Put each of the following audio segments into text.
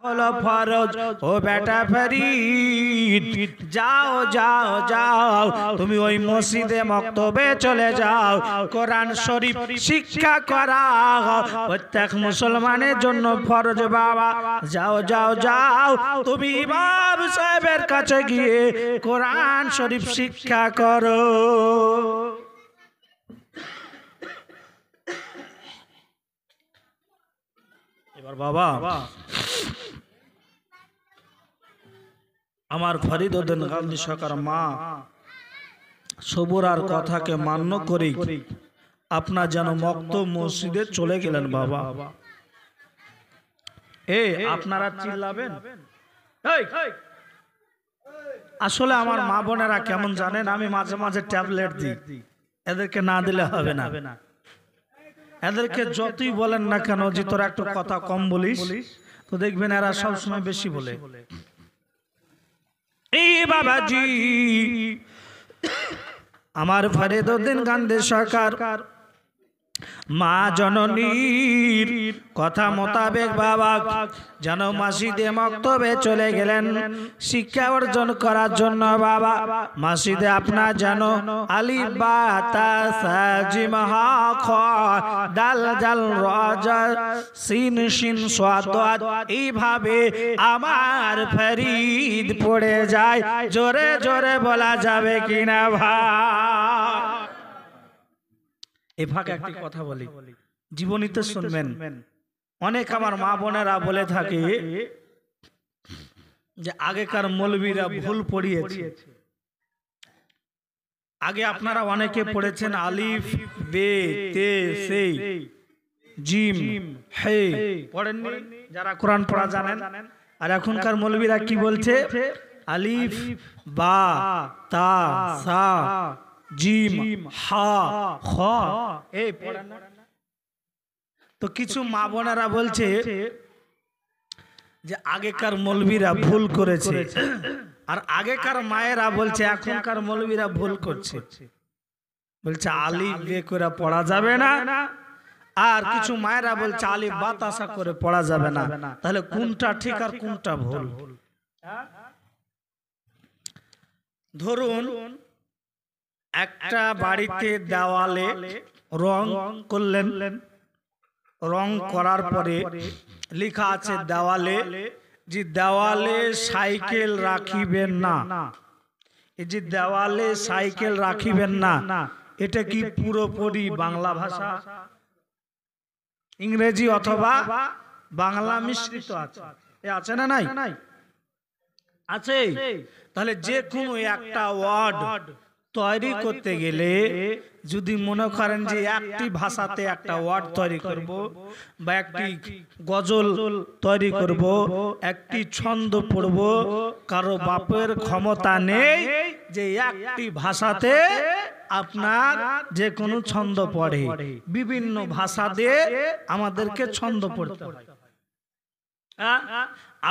হলো ফরজ। ও বেটা ফরিদ, যাও যাও যাও, তুমি ওই মসজিদে মক্তবে চলে যাও, কোরআন শরীফ শিক্ষা করা প্রত্যেক মুসলমানের জন্য ফরজ বাবা। যাও যাও যাও, তুমি ইমাম সাহেবের কাছে গিয়ে কোরআন শরীফ শিক্ষা করো। এবার বাবা আমার ফরিদ উদ্দিন গান্ধী সরকার মা সবুরার কথাকে মান্য করি আপনার যেন মক্তব মসজিদে চলে গেলেন বাবা। আপনারা চিল্লাবেন। আসলে আমার মা বোনেরা কেমন জানেন, আমি মাঝে মাঝে ট্যাবলেট দিই, এদেরকে না দিলে হবে না। এদেরকে যতই বলেন না কেন যে তোরা একটু কথা কম বলিস, তো দেখবেন এরা সবসময় বেশি বলে। এই বাবাজি আমার ফরিদ উদ্দিন গান্ধী সরকার মা জননীর কথা মোতাবেক বাবা যেন মসজিদে মক্তবে চলে গেলেন শিক্ষা অর্জন করার জন্য বাবা। মসজিদে আপনার যেন আলিফ বা তা সা জিম হা খ দাল জাল র জা সিন শিন সাদ দাদ এইভাবে আমার ফরিদ পড়ে যায়। জোরে জোরে বলা যাবে কিনা ভাই? এ ফাঁকে একটি কথা বলি, জীবনীতে শুনবেন। অনেক আমার মা বোনেরা বলে থাকে যে আগেকার মৌলবীরা ভুল পড়িয়েছে। আগে আপনারা অনেকে পড়েছেন আলিফ বে তে সে জিম হে, পড়েননি যারা কোরআন পড়া জানেন। আর এখনকার মৌলবীরা কি বলছে? আলিফ বা তা সা জিম হা খ। এই পড়েন না? তো কিছু মা বোনেরা বলছে যে আগেকার মৌলবীরা ভুল করেছে, আর আগেকার মায়েরা বলছে এখনকার মৌলবীরা ভুল করছে। বলছে আলিফ বে করে পড়া যাবে না, আর কিছু মায়েরা বলছে আলিফ বাতাসা করে পড়া যাবে না। তাহলে কোনটা ঠিক আর কোনটা ভুল? ধরুন একটা বাড়িতে দেওয়ালে রং করলেন, রং করার পরে লেখা আছে দেওয়ালে যে দেওয়ালে সাইকেল রাখিবেন না। এই যে দেওয়ালে সাইকেল রাখিবেন না, এটা কি পুরোপুরি বাংলা ভাষা, ইংরেজি অথবা বাংলা মিশ্রিত আছে? আছে না নাই? আছে। তাহলে যে কোনো একটা ওয়ার্ড তৈরি করতে গেলে যদি মনে করেন যে একটি ভাষাতে একটা ওয়ার্ড তৈরি করব, বা একটি গজল তৈরি করব, একটি ছন্দ পড়ব, কারো বাপের ক্ষমতা নেই যে একটি ভাষাতে আপনার যে কোনো ছন্দ পড়ে। বিভিন্ন ভাষা দিয়ে আমাদেরকে ছন্দ পড়তে হয়।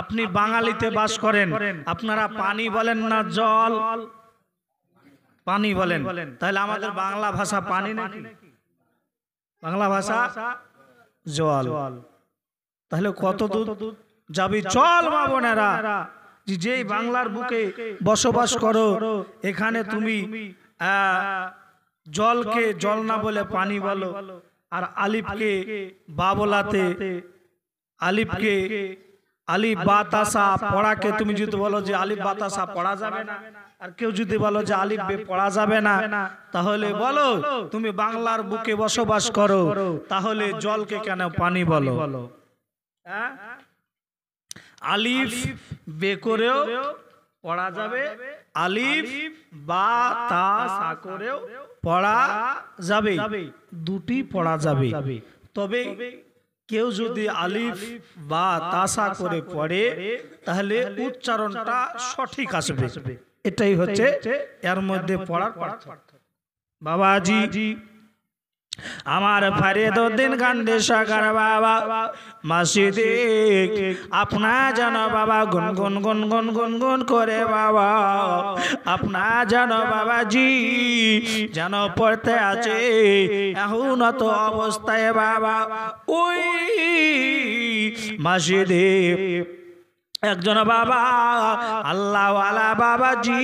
আপনি বাঙালিতে বাস করেন, আপনারা পানি বলেন না জল? পানি বলেন। তাহলে আমাদের বাংলা ভাষা পানি নাকি? বাংলা ভাষা জল। তাহলে কত দূর যাবি? চল মা বোনেরা, যেই বাংলার বুকে বসবাস করো, এখানে তুমি জলকে জল না বলে পানি বলো, আর আলিফকে বা বলাতে আলিফকে আলিফ বাতাসা পড়াকে তুমি যদি বলো যে আলিফ বাতাসা পড়া যাবে না, আর কেউ যদি বলো যে আলিফ বে পড়া যাবে না, তাহলে বলো তুমি বাংলার বুকে বসবাস করো, তাহলে জলকে কেন পানি বলো? আলিফ বে করেও পড়া যাবে, আলিফ বা তা সা করেও পড়া যাবে, দুটি পড়া যাবে। তবে কেউ যদি আলিফ বা তাসা করে পড়ে তাহলে উচ্চারণটা সঠিক আসবে। এটাই হচ্ছে এর মধ্যে পড়ার পার্থক্য। বাবাজি আমার ফরিদ উদ্দিন গান্ধী সরকার বাবা মসজিদে আপনার যেন বাবা গুনগুন গুনগুন গুনগুন করে বাবা আপনার যেন বাবাজি যেন পড়তে আছে এখন তো অবস্থায় বাবা ওই মসজিদে একজন বাবা আল্লাহওয়ালা বাবাজি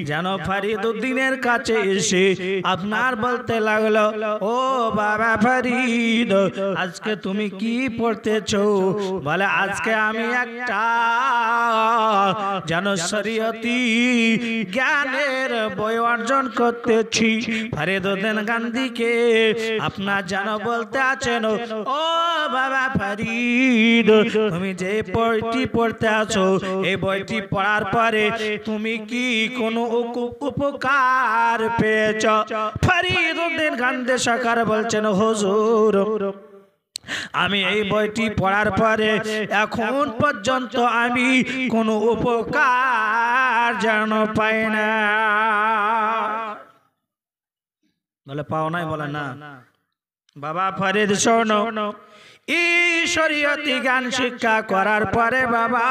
যেন ফরিদউদ্দিনের কাছে এসে আপনার বলতে লাগলো, ও বাবা ফরিদ, আজকে তুমি কি পড়তেছো? বলে, আজকে আমি একটা যেন শরীয়তি জ্ঞানের বই অর্জন করতেছি। ফরিদউদ্দিন গান্ধীকে আপনার যেন বলতে আছেন, ও বাবা ফরিদ, তুমি যে বইটি পড়তে আছো, এই বইটি পড়ার পরে তুমি কি কোনো উপকার পেয়েছ? ফরিদউদ্দিন গান্ধী সরকার বলছেন, হুজুর, আমি এই বইটি পড়ার পরে এখন পর্যন্ত আমি কোনো উপকার যেন পাই না। বলে, পাও নাই? বলে, না। বাবা ফরিদ শোনো, এই শরীয়তি জ্ঞান শিক্ষা করার পরে বাবা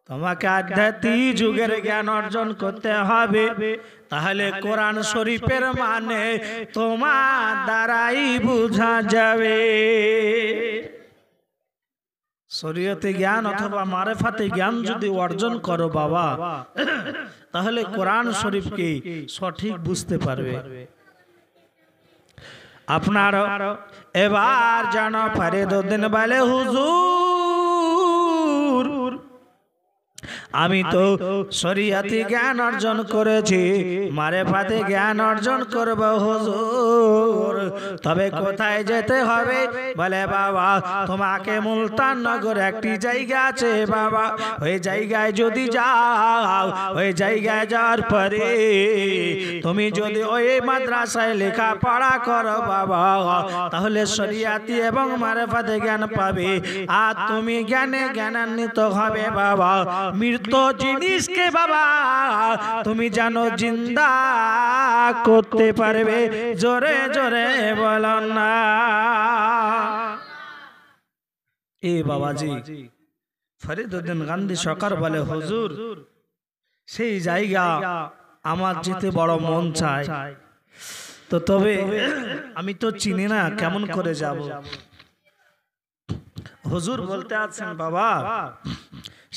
তোমাকে আধ্যাত্মিক যুগের জ্ঞান অর্জন করতে হবে। তাহলে কোরআন শরীফের মানে তোমার দ্বারাই বোঝা যাবে। শরীয়তি জ্ঞান অথবা মারেফাতে জ্ঞান যদি অর্জন করো বাবা, তাহলে কোরআন শরীফকে সঠিক বুঝতে পারবে। আপনার এবার জানা ফরিদউদ্দিন বলে, হুজুর, আমি তো শরীয়তি জ্ঞান অর্জন করেছি, মারেফাতে জ্ঞান অর্জন করব হুজুর, তবে কোথায় যেতে হবে? বলে, বাবা তোমাকে মুলতান নগর একটি জায়গা আছে বাবা, ওই জায়গায় যদি যাও, ওই জায়গায় যাওয়ার পরে তুমি যদি ওই মাদ্রাসায় লেখাপড়া করো বাবা, তাহলে শরীয়তি এবং মারেফাতে জ্ঞান পাবে, আর তুমি জ্ঞানে জ্ঞানান্বিত হবে বাবা। মৃত জিনিসকে বাবা তুমি জানো জিন্দা করতে পারবে। জোরে জোরে বলো না। এ বাবাজি, ফরিদউদ্দিন গান্ধী সরকার বলে, হুজুর, সেই জায়গা আমার যেতে বড় মন চায়, তো তবে আমি তো চিনি না, কেমন করে যাব? হুজুর বলতে আছেন, বাবা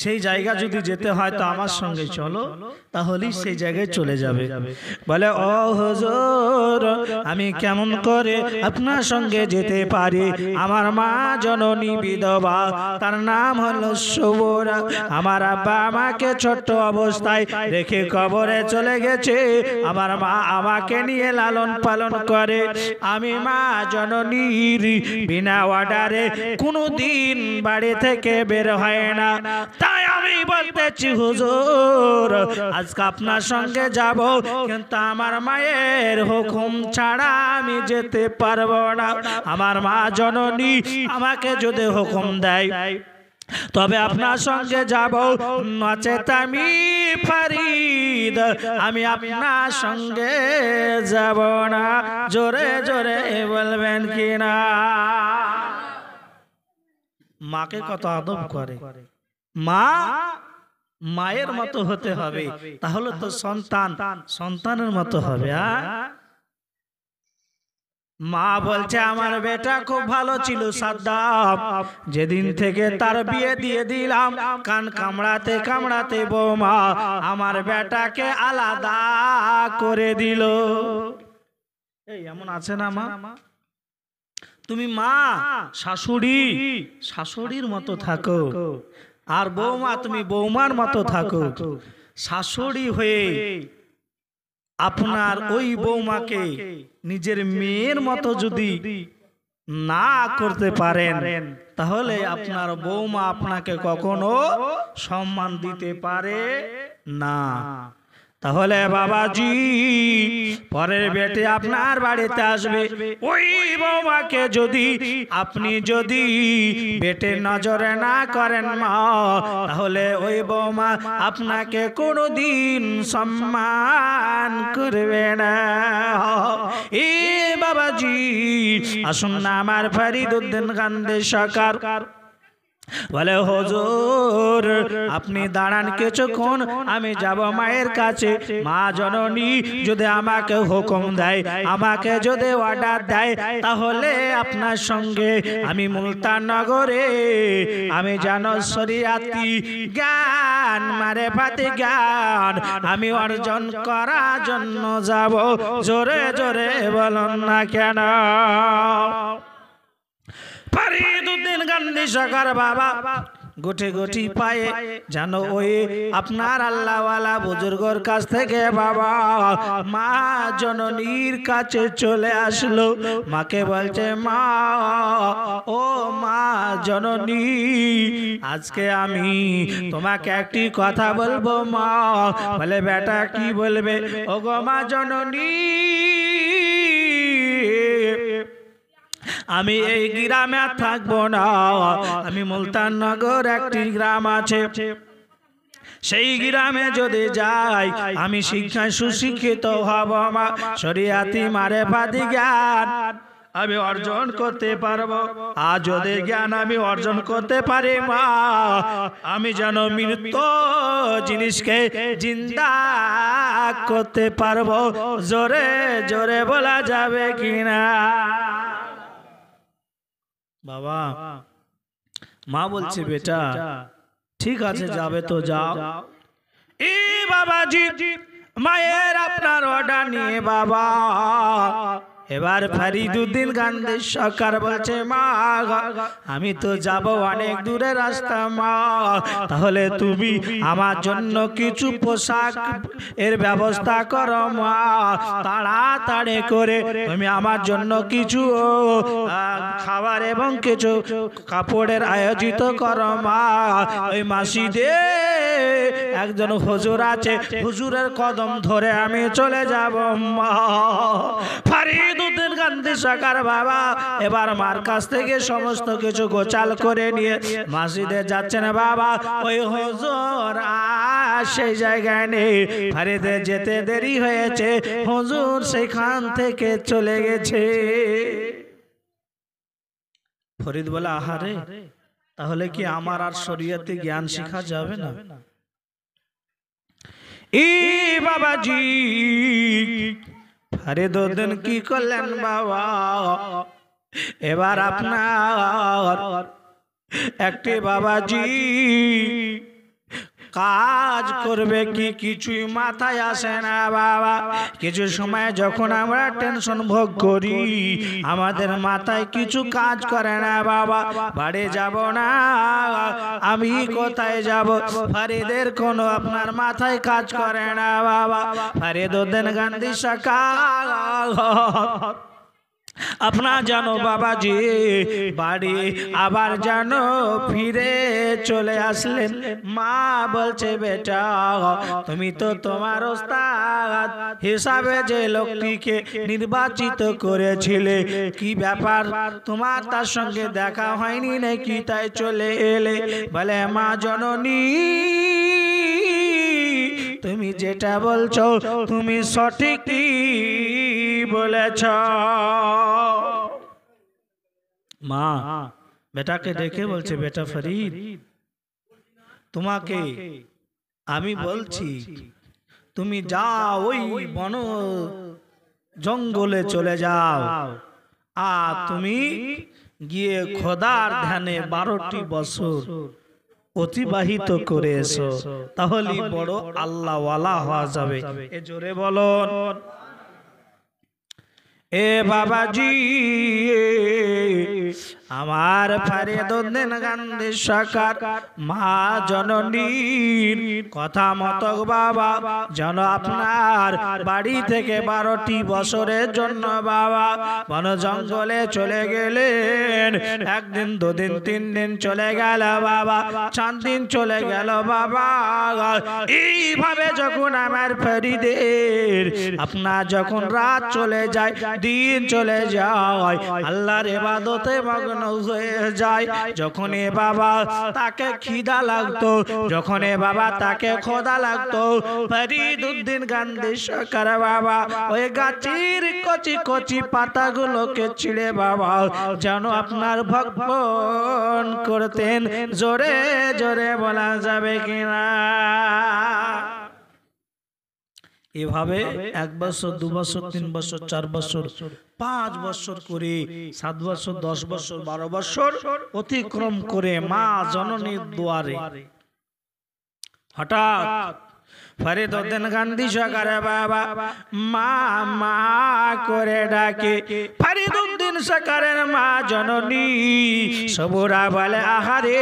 সেই জায়গা যদি যেতে হয় তো আমার সঙ্গে চলো, তাহলেই সেই জায়গায় চলে যাবে। বলে, ও হুজুর, আমি কেমন করে আপনার সঙ্গে যেতে পারি? আমার মা জননী বিধবা, তার নাম হলো সুবরা। আমার আব্বা আমাকে ছোট্ট অবস্থায় রেখে কবরে চলে গেছে। আমার মা আমাকে নিয়ে লালন পালন করে। আমি মা জননীর বিনা অর্ডারে কোনোদিন বাড়ি থেকে বের হয় না। তাই আমি বলতেছি হুজুর, আজকে আপনার সঙ্গে যাব, কিন্তু আমার মায়ের হুকুম ছাড়া আমি যেতে পারবো না। আমার মা জননী আমাকে যদি হুকুম দেয় তবে আপনার সঙ্গে যাব, নচেত আমি ফরিদ আমি আপনার সঙ্গে যাব না। জোরে জোরে বলবেন কিনা? মাকে কত আদব করে। মা মায়ের মতো হতে হবে, তাহলে তো সন্তান সন্তানের মতো হবে। মা বলছে, আমার বেটা খুব ভালো ছিল সাদ্দাম, যেদিন থেকে তার বিয়ে দিয়ে দিলাম, কান কামড়াতে কামড়াতে বৌমা আমার বেটাকে আলাদা করে দিল। এই এমন আছে না মা? তুমি মা শাশুড়ির মতো থাকো, আর বৌমা তুমি বৌমার মতো থাকো। শাশুড়ি হয়ে আপনার ওই বৌমাকে নিজের মেয়ের মতো যদি না করতে পারেন, তাহলে আপনার বৌমা আপনাকে কখনো সম্মান দিতে পারে না। তাহলে বাবাজি, পরের বেটে আপনার বাড়িতে আসবে, ওই বৌমাকে আপনি যদি বেটের নজরে না করেন মা, তাহলে ওই বৌমা আপনাকে কোনোদিন সম্মান করবে না। এ বাবাজি, আসুন না আমার ফরিদউদ্দিন গান্ধী সরকার বলে হুজুর আপনি দাঁড়ান কিছুক্ষণ, আমি যাব মায়ের কাছে। মা জননী যদি আমাকে হুকুম দেয়, আমাকে যদি অর্ডার দেয়, তাহলে আপনার সঙ্গে আমি মুলতান নগরে আমি যেন শরিয়াতি জ্ঞান মারেফাতি জ্ঞান আমি অর্জন করার জন্য যাব। জোরে জোরে বলুন না কেন? ফরিদউদ্দিন গান্ধী সরকার বাবা গোটে গোটি পায়ে যেন ওই আপনার আল্লাহওয়ালা বুজুর্গর কাছ থেকে বাবা মা জননীর কাছে চলে আসলো। মাকে বলছে, মা ও মা জননী, আজকে আমি তোমাকে একটি কথা বলবো মা। বলে, বেটা কি বলবে? ও গো মা জননী, আমি এই গ্রামে আর থাকবো না। আমি মুলতান নগর একটি গ্রাম আছে, সেই গ্রামে যদি যাই আমি শিক্ষায় সুশিক্ষিত হব মা, শরিয়াতি মারেফাতি জ্ঞান আমি অর্জন করতে পারবো। আর যদি জ্ঞান আমি অর্জন করতে পারি মা, আমি যেন মৃত জিনিসকে জিন্দা করতে পারবো। জোরে জোরে বলা যাবে কিনা? বাবা মা বলছে, বেটা ঠিক আছে যাবে তো যাও। এই বাবাজি মায়ের আপনার অর্ডার নিয়ে বাবা এবার ফরিদউদ্দিন গান্ধী সরকার বলছে, মা আমি তো যাব অনেক দূরে রাস্তা মা, তাহলে তুমি আমার জন্য কিছু পোশাক এর ব্যবস্থা করো মা, তাড়াতাড়ি করে তুমি আমার জন্য কিছু খাবার এবং কিছু কাপড়ের আয়োজিত করো মা। ওই মসজিদে একজন হুজুর আছে, হুজুরের কদম ধরে আমি চলে যাব মা। ফরিদউদ্দিন গান্ধী সরকার বাবা এবার মার কাছ থেকে সমস্ত কিছু গোছাল করে নিয়ে মসজিদে যাচ্ছেন বাবা। ওই হুজুর সেই জায়গায় নেই, ফরিদে যেতে দেরি হয়েছে, হুজুর সেখান থেকে চলে গেছে। ফরিদ বলে, আহারে তাহলে কি আমার আর শরিয়তে জ্ঞান শেখা যাবে না? ই বাবাজি ফরিদউদ্দিন কি করলেন বাবা, এবার আপনার একটি বাবাজি কাজ করবে কি কিছুই মাথায় আসে না বাবা। কিছু সময় যখন আমরা টেনশন ভোগ করি, আমাদের মাথায় কিছু কাজ করে না বাবা। বাড়ি যাব না, আমি কোথায় যাব, ফরিদের কোনো আপনার মাথায় কাজ করে না বাবা। ফরিদউদ্দিন গান্ধী সরকার আপনার জানো বাবাজি বাড়ি আবার জানো ফিরে চলে আসলেন। মা বলছে, বেটা তুমি তো তোমার ওস্তাদ হিসাবে যে লোকটিকে নির্বাচিত করেছিলে, কি ব্যাপার তোমার তার সঙ্গে দেখা হয়নি নাকি, তাই চলে এলে? বলে, মা জননী তুমি যেটা বলছো তুমি সঠিকই বলেছ। মা বেটাকে ডেকে বলছে, বেটা ফরিদ তোমাকে আমি বলছি তুমি যাও ওই বন জঙ্গলে চলে যাও, আর তুমি গিয়ে খোদার ধ্যানে 12টি বছর অতিবাহিত করে এসো, তাহলে বড় আল্লাহওয়ালা হওয়া যাবে। এ জোরে বলুন। এ বাবাজি আমার ফরিদউদ্দিন গান্ধী সরকার মা জননীর কথা মতো বাবা যেন আপনার বাড়ি থেকে 12টি বছরের জন্য বাবা বন জঙ্গলে চলে গেলেন। একদিন, দুদিন, 3 দিন চলে গেল বাবা, 4 দিন চলে গেল বাবা। এইভাবে যখন আমার ফরিদের আপনার যখন রাত চলে যায়, দিন চলে যায়, আল্লাহর ইবাদতে মগ্ন হয়ে যায়। যখন এ বাবা তাকে খিদা লাগতো, যখন এ বাবা তাকে খোদা লাগতো, ফরিদউদ্দিন গান্ধী সরকার বাবা ওই গাছের কচি কচি পাতাগুলোকে ছিঁড়ে বাবা যেন আপনার ভক্ষণ করতেন। জোরে জোরে বলা যাবে কিনা? এভাবে 1 বছর 2 বছর 3 বছর 4 বছর 5 বছর করে 7 বছর 10 বছর 12 বছর অতিক্রম করে মা জননীর দুয়ারে হঠাৎ ফরিদউদ্দিন গান্ধী সরকার বাবা মা মা করে ডাকে। ফরিদউদ্দিন সরকারের মা জননী সবুরা বলে, আহারে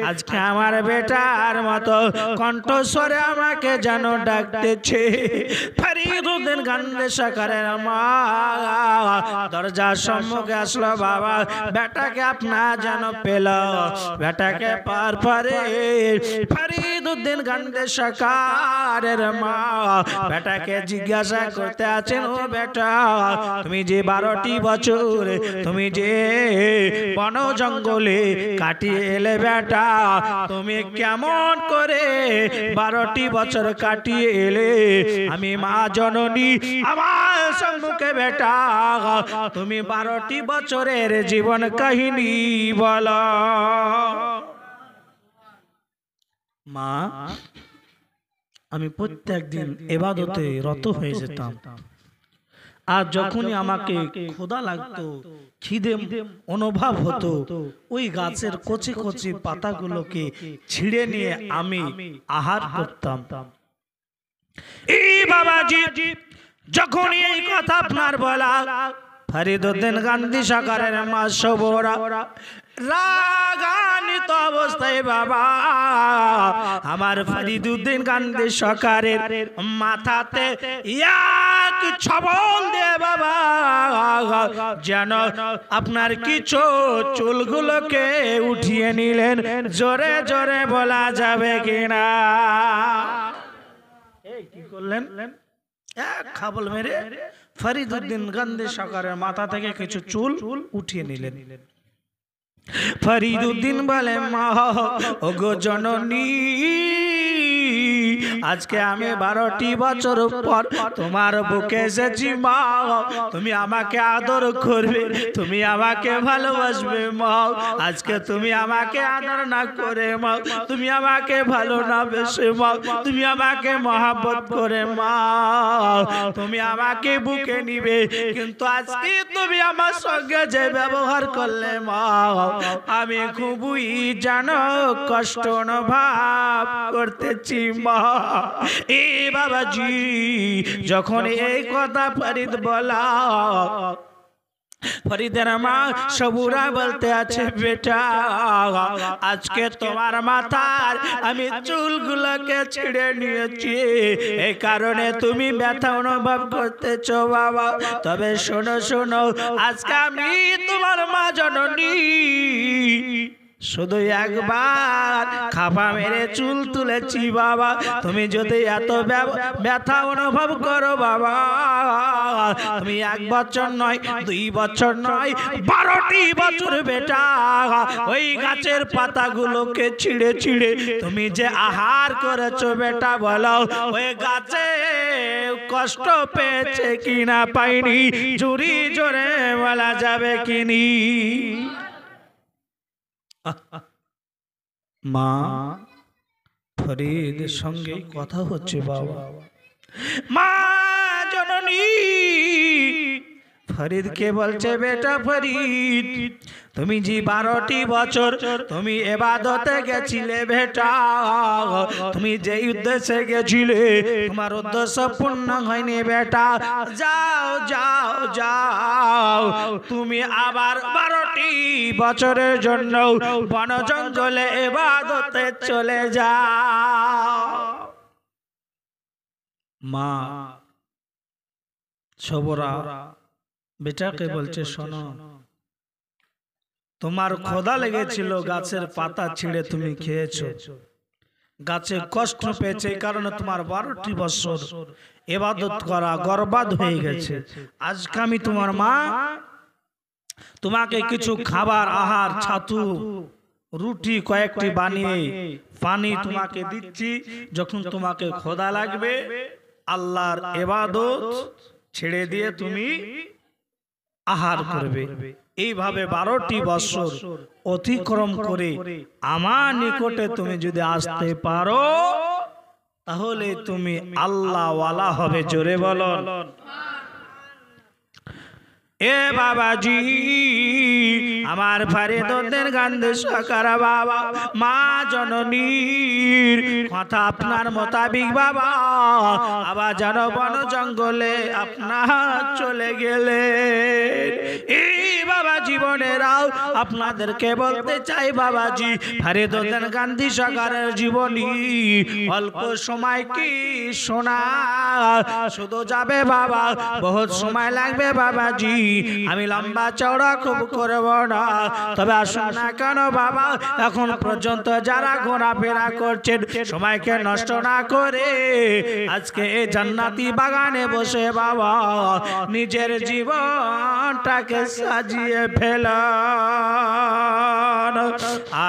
আজকে আমার বেটার মতো কণ্ঠস্বরে আমাকে যেন ডাকতেছে। ফরিদউদ্দিন গান্ধী সরকারের মা দরজার সম্মুখে আসলো। বাবা বেটাকে আপনার যেন পেল, বেটাকে পার পারে ফরিদউদ্দিন গান্ধী সরকার মা বেটাকে জিজ্ঞাসা করতে আছেন, ও বেটা তুমি যে 12টি বছর তুমি যে বন জঙ্গলে কাটিয়ে এলে বেটা, তুমি কেমন করে 12টি বছর কাটিয়ে এলে? আমি মা জননী আমার সম্মুখে বেটা তুমি 12টি বছরের জীবন কাহিনী বলো। মা আমি প্রত্যেক দিন ইবাদতে রত হয়ে যেতাম, আর যখনই আমাকে ক্ষুধা লাগতো, খিদে অনুভব হতো, ওই গাছের কচি কচি পাতাগুলোকে ছিঁড়ে নিয়ে আমি আহার করতাম। এই বাবাজি যখনই এই কথা আপনার বলা, ফরিদউদ্দিন গান্ধী সরকারের মা সবরা রাগান্বিত অবস্থায় বাবা আমার ফরিদউদ্দিন গান্ধী সরকারের মাথাতে এক ছবল দে বাবা যেন আপনার কিছু চুলগুলোকে উঠিয়ে নিলেন। জোরে জোরে বলা যাবে কিনা? কি করলেন? এক খাবল মেরে ফরিদউদ্দিন গান্ধী সরকারের মাথা থেকে কিছু চুল উঠিয়ে নিলেন। ফরিদউদ্দিন বলে, মা ওগো জননী আজকে আমি 12টি বছর পর তোমার বুকে এসেছি মা, তুমি আমাকে আদর করবে, তুমি আমাকে ভালোবাসবে মা। আজকে তুমি আমাকে আদর না করে মা, তুমি আমাকে ভালো না বেসে মা, তুমি আমাকে মহব্বত করে মা তুমি আমাকে বুকে নিবে, কিন্তু আজকে তুমি আমার সঙ্গে যে ব্যবহার করলে মা আমি খুবই জানো কষ্ট অনুভব করতেছি মা। এ বাবাজি যখন এই কথা ফরিদ বলা, ফরিদের মা সবুরা বলতে আছে, বেটা আজকে তোমার মাথার আমি চুলগুলোকে ছিঁড়ে নিয়েছি, এই কারণে তুমি ব্যথা অনুভব করতেছো বাবা। তবে শোনো শোনো, আজকে আমি তোমার মা জননী শুধু একবার খাপা মেরে চুল তুলেছি বাবা, তুমি যদি এত ব্যথা অনুভব করো বাবা, তুমি 1 বছর নয় 2 বছর নয় 12টি বছর বেটা ওই গাছের পাতাগুলোকে ছিঁড়ে ছিঁড়ে তুমি যে আহার করেছো বেটা, বলো ওই গাছে কষ্ট পেয়েছে কিনা পাইনি? জোরে জোরে বলা যাবে কিনি? মা ফরিদের সঙ্গে কথা হচ্ছে বাবা। মা জননী ফরিদকে বলছে, বেটা ফরিদ তুমি যে 12টি বছর তুমি ইবাদতে গেছিলে বেটা, তুমি যে উদ্দেশ্যে গেছিলে তোমার উদ্দেশ্য পূর্ণ হয়নি বেটা, যাও যাও যাও তুমি আবার 12টি বছরের জন্য বন জঙ্গলে ইবাদতে চলে যাও। মা সবরা বেটাকে বলছে, শোনো তোমার ক্ষুধা লেগেছিল, গাছের পাতা ছিঁড়ে তুমি খেয়েছো, গাছে কষ্ট পেয়েছে, এই কারণে তোমার 12টি বছর ইবাদত করা বরবাদ হয়ে গেছে। আজকে আমি তোমার মা তোমাকে কিছু খাবার আহার ছাতু রুটি কয়েকটি বানিয়ে পানি তোমাকে দিচ্ছি, যখন তোমাকে ক্ষুধা লাগবে আল্লাহর ইবাদত ছেড়ে দিয়ে তুমি আহার করবে। এইভাবে 12টি বছর অতিক্রম করে আমার নিকটে তুমি যদি আসতে পারো তাহলে তুমি আল্লাহওয়ালা হবে। জোরে বলো। এ বাবাজি আমার ফরিদুদ্দিন গান্ধী সরকার বাবা মা জননীর কথা আপনার মোতাবিক বাবা আবার যেন বন জঙ্গলে আপনার চলে গেলে এই বাবা জীবনেরাও আপনাদেরকে বলতে চাই বাবাজি ফরিদুদ্দিন গান্ধী সরকারের জীবনী অল্প সময় কি শোনা শুধু যাবে বাবা, বহুত সময় লাগবে বাবাজি। আমি লম্বা চওড়া খুব করব না, তবে আসুন না কেন বাবা এখন পর্যন্ত যারা ঘোরাফেরা করছেন সময়কে নষ্ট না করে আজকে এই জান্নাতি বাগানে বসে বাবা নিজের জীবনটাকে সাজিয়ে ফেলান।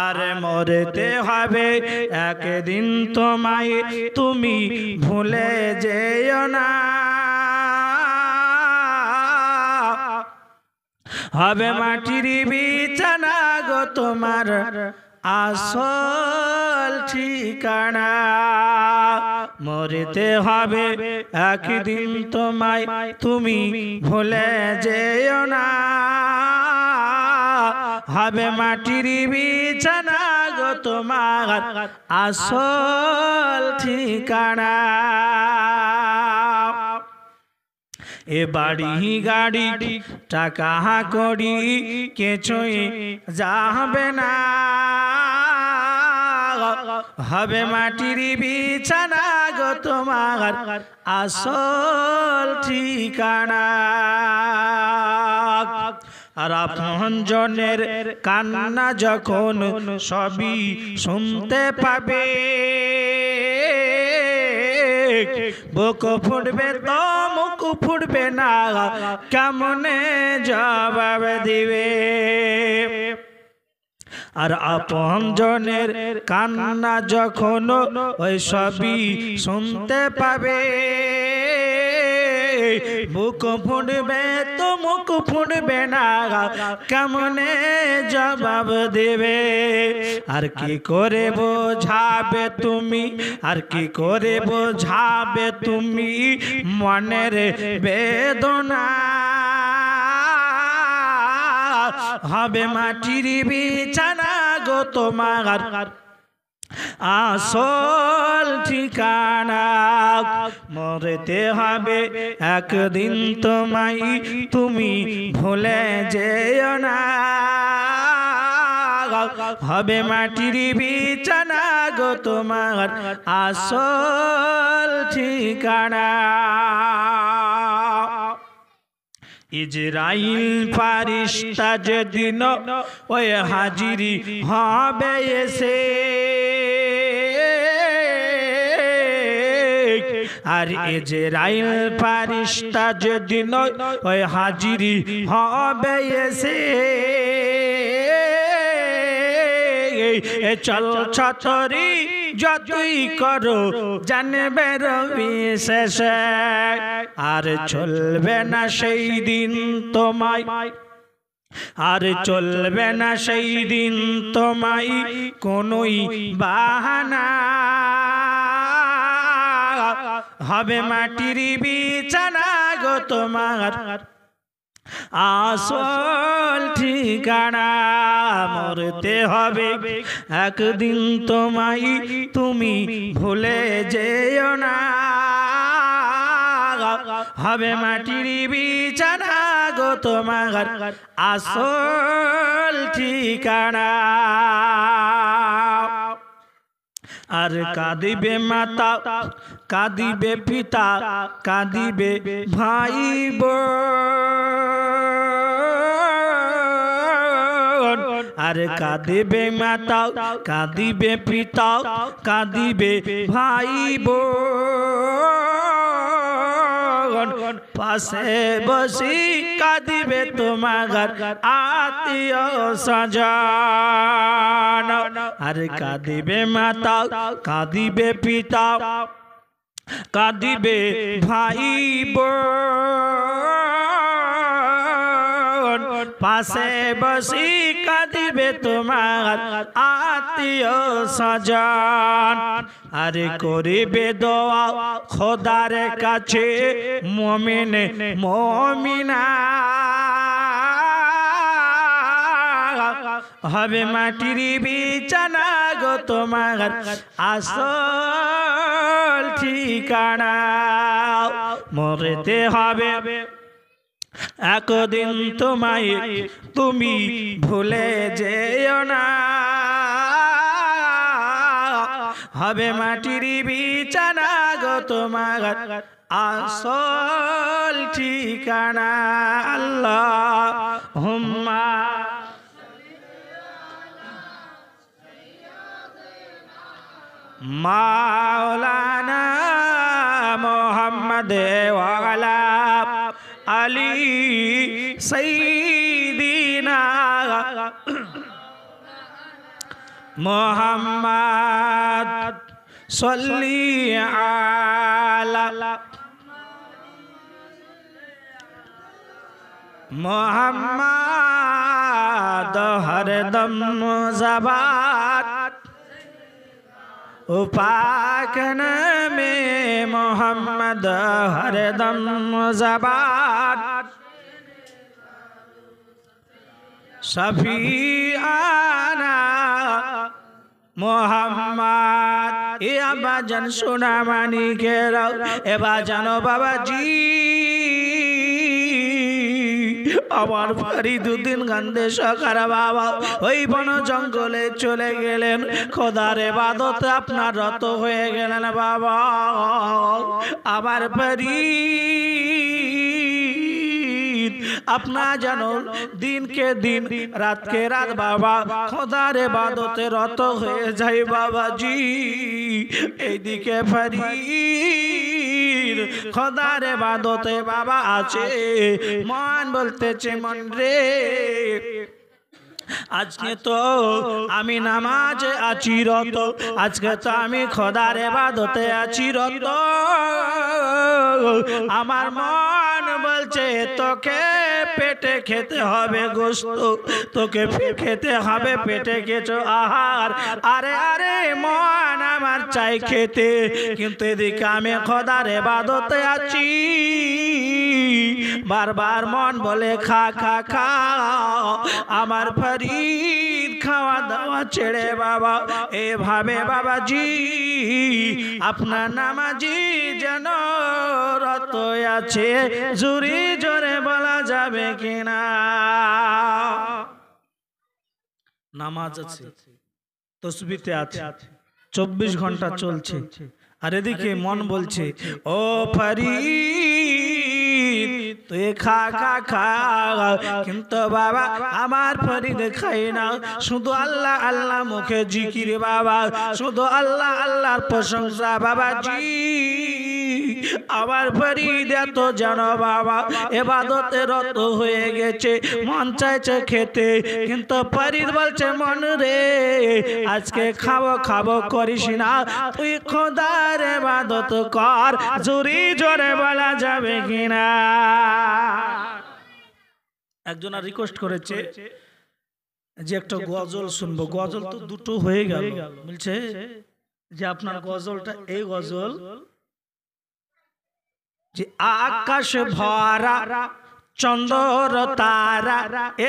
আর মরতে হবে একদিন তোমায়, তুমি ভুলে যেও না। হবে মাটির বিছানা গো তোমার আসল ঠিকানা। মরতে হবে একদিন তোমায়, তুমি ভুলে যেও না। হবে মাটির বিছানা গো তোমার আসল ঠিকানা। এ বাড়ি গাড়ি টাকা করি কিছুই যাবে না। হবে মাটির বিছানা গো তোমার আসল ঠিকানা। আর আপন জনের কান্না যখন সবই শুনতে পাবে, বুক ফুটবে তো মুখ ফুটবে না, কেমনে জবাব দিবে। আর আপন জনের কান্না যখন ওই সবই শুনতে পাবে, বুক ফুটবে তো মুখ ফুটবে না, কেমনে জবাব দেবে। আর কি করে বোঝাবে তুমি, আর কি করে বোঝাবে তুমি মনের বেদনা। হবে মাটির বিছানা গো তোমার আসল ঠিকানা। মরতে হবে একদিন তোমায়, তুমি ভুলে যেও না। হবে মাটির বিছানা গো তোমার আসল ঠিকানা। ইজরাইল ফারিস্তা যেদিন ওই হাজিরি হবে এসে, আর ইজরাইল ফারিস্তা যেদিন ওই হাজিরি হবে এসে, চল ছতরি যতই করো জানবে বিশেষে। আর চলবে না সেই দিন তোমায়, আর চলবে না সেই দিন তোমায় কোনোই বাহানা। হবে মাটির বিছানা গো তোমার আসল ঠিকানা। মরতে হবে একদিন তোমায়, তুমি ভুলে যেও না। হবে মাটির বিছানা গো তোমার আসল ঠিকানা। আর কাঁদিবে মাতা, কাঁদিবে পিতা, কাঁদিবে ভাই বোন। আর কাঁদিবে মাতা, কাঁদিবে পিতা, কাঁদিবে ভাই বোন। পাশে বসি কাঁদিবে তোমার আত্মীয় স্বজন আরে কাঁদিবে মাতা কাঁদিবে পিতা কাঁদিবে ভাই বোন পাশে বসি কাঁদিবে তোমার আত্মীয় স্বজন আরে করিবে দোয়া খোদার কাছে মুমিন মুমিনা হবে মাটির বিছানা গো তোমার আসল ঠিকানা মরতে হবে একদিন তোমায় তুমি ভুলে যেও না হবে মাটির বিছানা গো তোমার আসল ঠিকানা আল্লাহুম্মা মাওলানা মুহাম্মদ ওয়া আলা আলি সাইয়্যিদিনা মুহাম্মদ সাল্লি আলা মুহাম্মদ হরদম ज़बान पाक में मोहम्मद हरदम ज़बान शफीआना मोहम्मद ए बाजन सुना मानी के रहो ए बाजानो बाबा जी আমার ফরিদুদ্দিন গান্ধী সরকার বাবা ওই বন জঙ্গলে চলে গেলেন খোদার ইবাদতে আপনার রত হয়ে গেলেন বাবা আবার ফরিদ আপনার জানো দিনকে দিন রাতকে রাত বাবা খোদার ইবাদতে রত হয়ে যায় বাবাজি এইদিকে ফরিদ খোদার ইবাদতে বাবা আছে মন বলতেছে মন রে আজকে তো আমি নামাজে আছি রত আজকে তো আমি খোদার ইবাদতে আছি রত আমার মন বলছে তোকে পেটে খেতে হবে গোশত তোকে খেতে হবে পেটে কিছু আহার আরে আরে মন আমার চাই খেতে কিন্তু এদিকে আমি খোদার ইবাদতে আছি বারবার মন বলে খা খা খা আমার ফরিদ খাওয়া দাওয়া ছেড়ে বাবা এভাবে বাবাজি আপনার নামাজি যেন রত আছে জুরি জোরে বলা যাবে কিনা নামাজ আছে তসবিতে আছে 24 ঘন্টা চলছে আর এদিকে মন বলছে ও ফরিদ তুই খা খা খা কিন্তু বাবা আমার ফরিদ খাই না শুধু আল্লাহ আল্লাহ মুখে জিকির বাবা শুধু আল্লাহ আল্লাহর প্রশংসা বাবাজি আমার ফরিদ এত জানো বাবা ইবাদতে রত হয়ে গেছে মন চাইছে খেতে কিন্তু ফরিদ বলছে মন রে আজকে খাবো খাবো করিস না তুই খোদার ইবাদত কর জোরে জোরে বলা যাবে কিনা একজন আর রিকোয়েস্ট করেছে যে একটা গজল শুনবো গজল তো দুটো হয়ে গেল বলছে যে আপনার গজলটা এই গজল যে আকাশ ভরা চন্দ্র তারা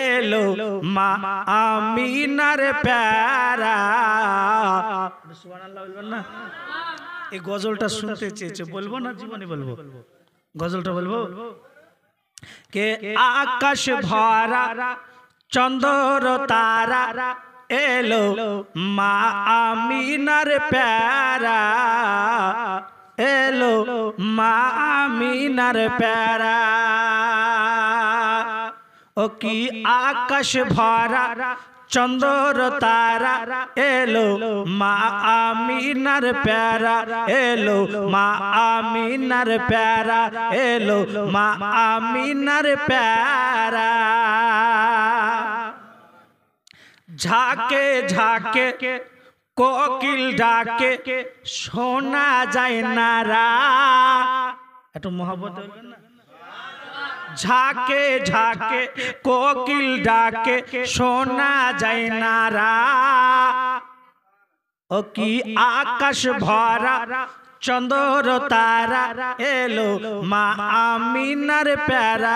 এলো মা আমিনার প্যারা সুবহানাল্লাহ বলবেন না এই গজলটা শুনতে চেয়েছে বলবো না জীবনে বলবো গজলটা বলবো কে আকাশ ভরা চন্দ্র তারা এলো মা আমিনার প্যারা এলো মা আমিনার প্যারা ও কি আকাশ ভরা চন্দ্র তারা এলো মা আমিনার প্যারা এলো মা আমিনার প্যারা এলো মা আমিনার প্যারা ঝাঁকে ঝাঁকে কোকিল ডাকে শোনা যায় নারা একটু মহব্বত বলবেন না ঝাঁকে ঝাঁকে কোকিল ডাকে শোনা যায় নারা ও কি আকাশ ভরা চন্দ্র তারা এলো মা আমিনার প্যারা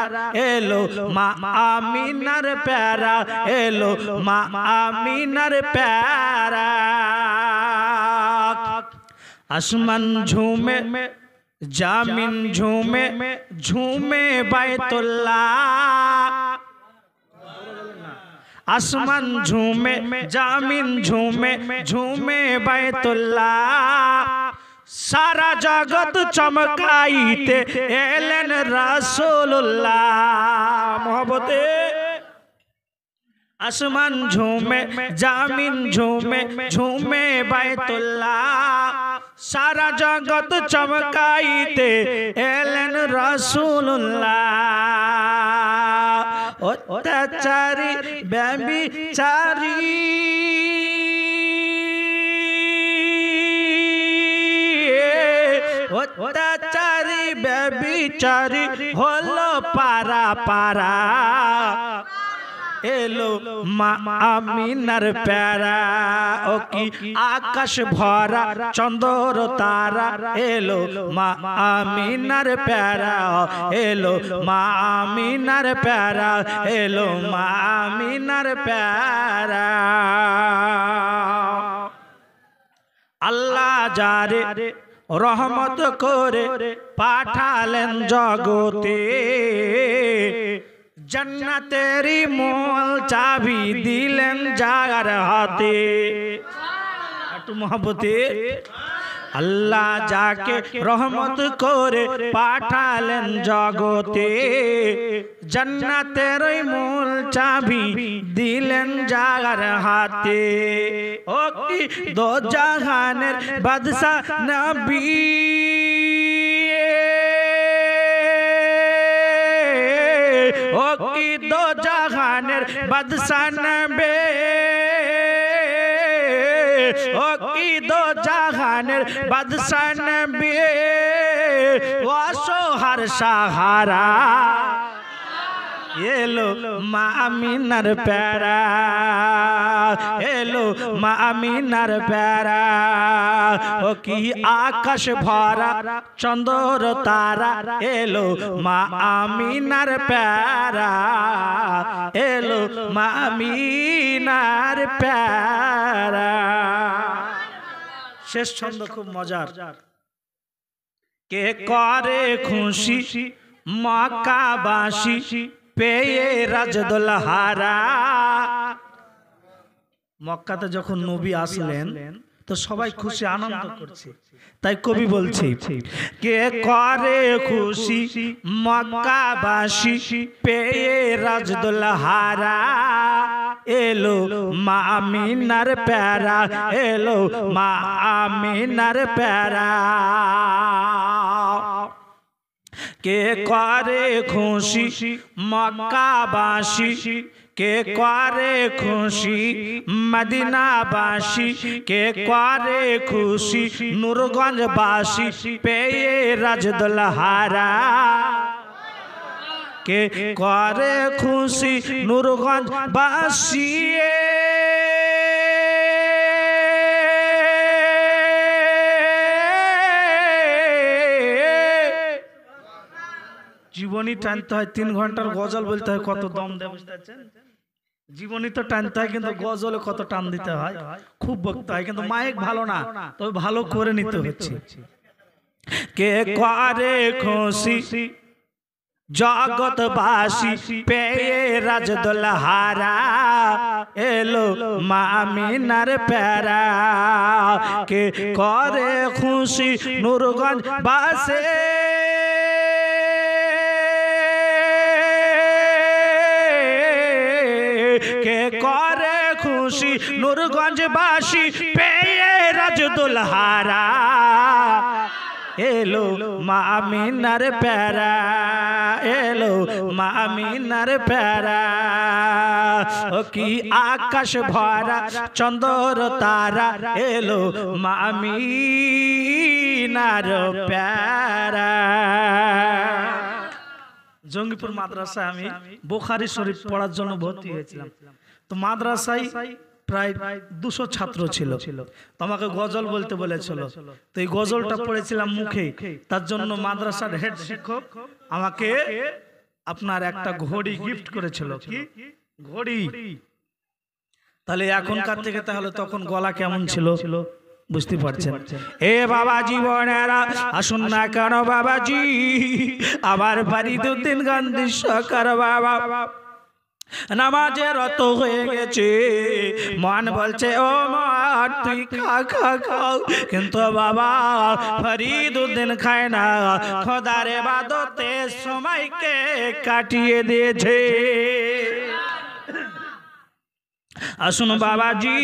এলো মা আমিনার প্যারা এলো মা আমিনার প্যারা আসমান ঝুমে জামিন ঝুমে ঝুমে বাইতুল্লাহ আসমান ঝুমে জামিন ঝুমে ঝুমে বাইতুল্লাহ সারা জগৎ চমকাইতে এলেন রাসূলুল্লাহ মহব্বতে আসমান ঝুমে জামিন ঝুমে ঝুমে বাইতুল্লাহ সারা জগৎ চমকাইতে এলেন রাসূলুল্লাহ অত্যাচারী ব্যভিচারী অত্যাচারী ব্যভিচারী হলো পারা পারা এলো মা আমিনার প্যারা ও কি আকাশ ভরা চন্দ্র তারা এলো মা আমিনার প্যারা এলো মা আমিনার প্যারা এলো মা আমিনার প্যারা আল্লাহ যারে রহমত করে পাঠালেন জগতে জান্নাতেরই মূল চাবি দিলেন যার হাতে একটু মহব্বতে আল্লাহ যাকে রহমত করে পাঠালেন জগতে জান্নাতেরই মূল চাবি দিলেন যার হাতে ও কি দো জাহানের বাদশা নবী ও কি দো জাহানের বাদশা নবী ও কি দো জাহানের বাদশা নবী অসহার সাহারা এলো মা আমিনার প্যারা এলো মা আমিনার প্যারা ও কি আকাশ ভরা চন্দ্র তারা এলো মা আমিনার প্যারা এলো মা আমিনার প্যারা শেষ ছন্দ খুব মজার কে করে খুশি মক্কাবাসী পেয়ে রাজদুলহারা মক্কাতে যখন নবী আসলেন তো সবাই খুশি আনন্দ করছে তাই কবি বলছে কে করে খুশি মক্কাবাসী পেয়ে রাজদুলহারা এলো মা আমিনার প্যারা এলো মা আমিনার প্যারা কে করে খুশি মক্কাবাসী কে করে খুশি মদিনাবাসী কে করে খুশি নূরগঞ্জবাসী পেয়ে রাজদুলহারা কে করে খুশি নূরগঞ্জবাসী জীবনী টানতে হয় 3 ঘন্টার গজল বলতে হয় কত দম দেয় বুঝতে পারছেন জীবনী তো টানতে হয় কিন্তু গজলে কত টান দিতে হয় খুব বকতে হয় কিন্তু মাইক ভালো না তবে ভালো করে নিতে হচ্ছে কে করে খুশি জগৎবাসী পেয়ে রাজদুলহারা এলো মা আমিনার প্যারা কে করে খুশি নূরগঞ্জবাসী কে করে খুশি নূরগঞ্জবাসী পেয়ে রাজদুলহারা এলো মা আমিনার প্যারা এলো মা আমিনার প্যারা ও কি আকাশ ভরা চন্দ্র তারা এলো মা আমিনার প্যারা। জঙ্গিপুর মাদ্রাসায় আমি বুখারী শরীফ পড়ার জন্য ভর্তি হয়েছিলাম। তো মাদ্রাসায় প্রায় 200 ছাত্র ছিল। তোমাকে গজল বলতে বলেছিল, তো এই গজলটা পড়েছিলাম মুখে। তার জন্য মাদ্রাসার হেড শিক্ষক আমাকে আপনার একটা ঘড়ি গিফট করেছিল। কি ঘড়ি? তাহলে এখনকার থেকে তাহলে তখন গলা কেমন ছিল বুঝতে পারছেন? এ বাবা জীবনেরা আসুন না কেন বাবাজি, আমার ফরিদউদ্দিন গান্ধী সরকার বাবা নামাজে রত হয়ে গেছে। মন বলছে ও মন তুই খা খা খাও, কিন্তু বাবা ফরিদউদ্দিন খায় না, খোদার ইবাদতে সময়কে কাটিয়ে দিয়েছে। আসুন বাবাজি,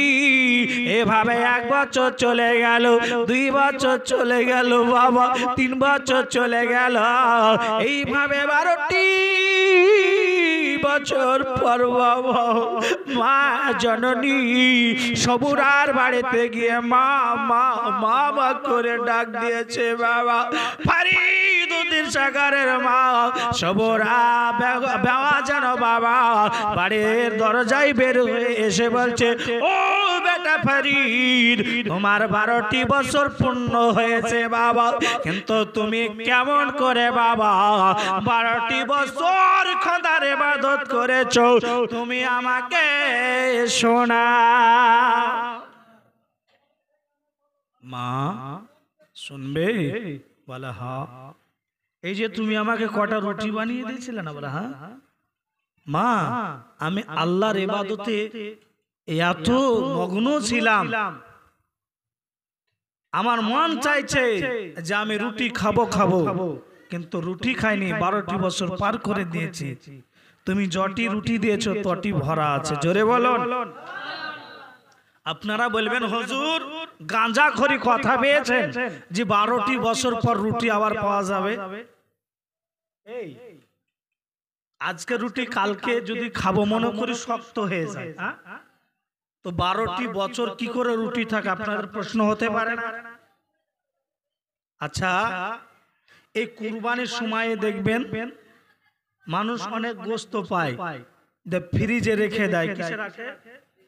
এভাবে 1 বছর চলে গেল, 2 বছর চলে গেল বাবা, 3 বছর চলে গেল, এইভাবে 12টি বছর পর বাবা মা জননী সবুরার বাড়িতে গিয়ে মা মা মা মা করে ডাক দিয়েছে বাবা। ফরিদউদ্দিন সরকারের মা সবুরা বেওয়া যেন বাবা বাড়ির দরজায় বের হয়ে এসে বলছে, ও বেটা ফরিদ, তোমার 12টি বছর পূর্ণ হয়েছে বাবা, কিন্তু তুমি কেমন করে বাবা 12টি বছর খোদার ইবাদত করেছো, তুমি আমাকে শোনা। মা শুনবে? বলে হ্যাঁ। এই যে তুমি আমাকে কটা রুটি বানিয়ে দিয়েছিলে না? বলে হ্যাঁ। মা আমি আল্লাহর ইবাদতে এত মগ্ন ছিলাম, আমার মন চাইছে যে আমি রুটি খাবো, কিন্তু রুটি খাইনি, 12টি বছর পার করে দিয়েছি, তুমি যটি রুটি দিয়েছো তটি ভরা আছে। জোরে বলুন। আপনারা বলবেন হুজুর গাঁজাখড়ি কথা পেয়েছেন যে 12টি বছর পর রুটি আবার পাওয়া যাবে। এই আজকে রুটি কালকে যদি খাবো মনে করি শক্ত হয়ে যায়, তো 12টি বছর কি করে রুটি থাকে আপনাদের প্রশ্ন হতে পারে না? আচ্ছা, এই কুরবানির সময়ে দেখবেন মানুষ অনেক গোশত পায়, ফ্রিজে রেখে দেয়। কিসে রাখে?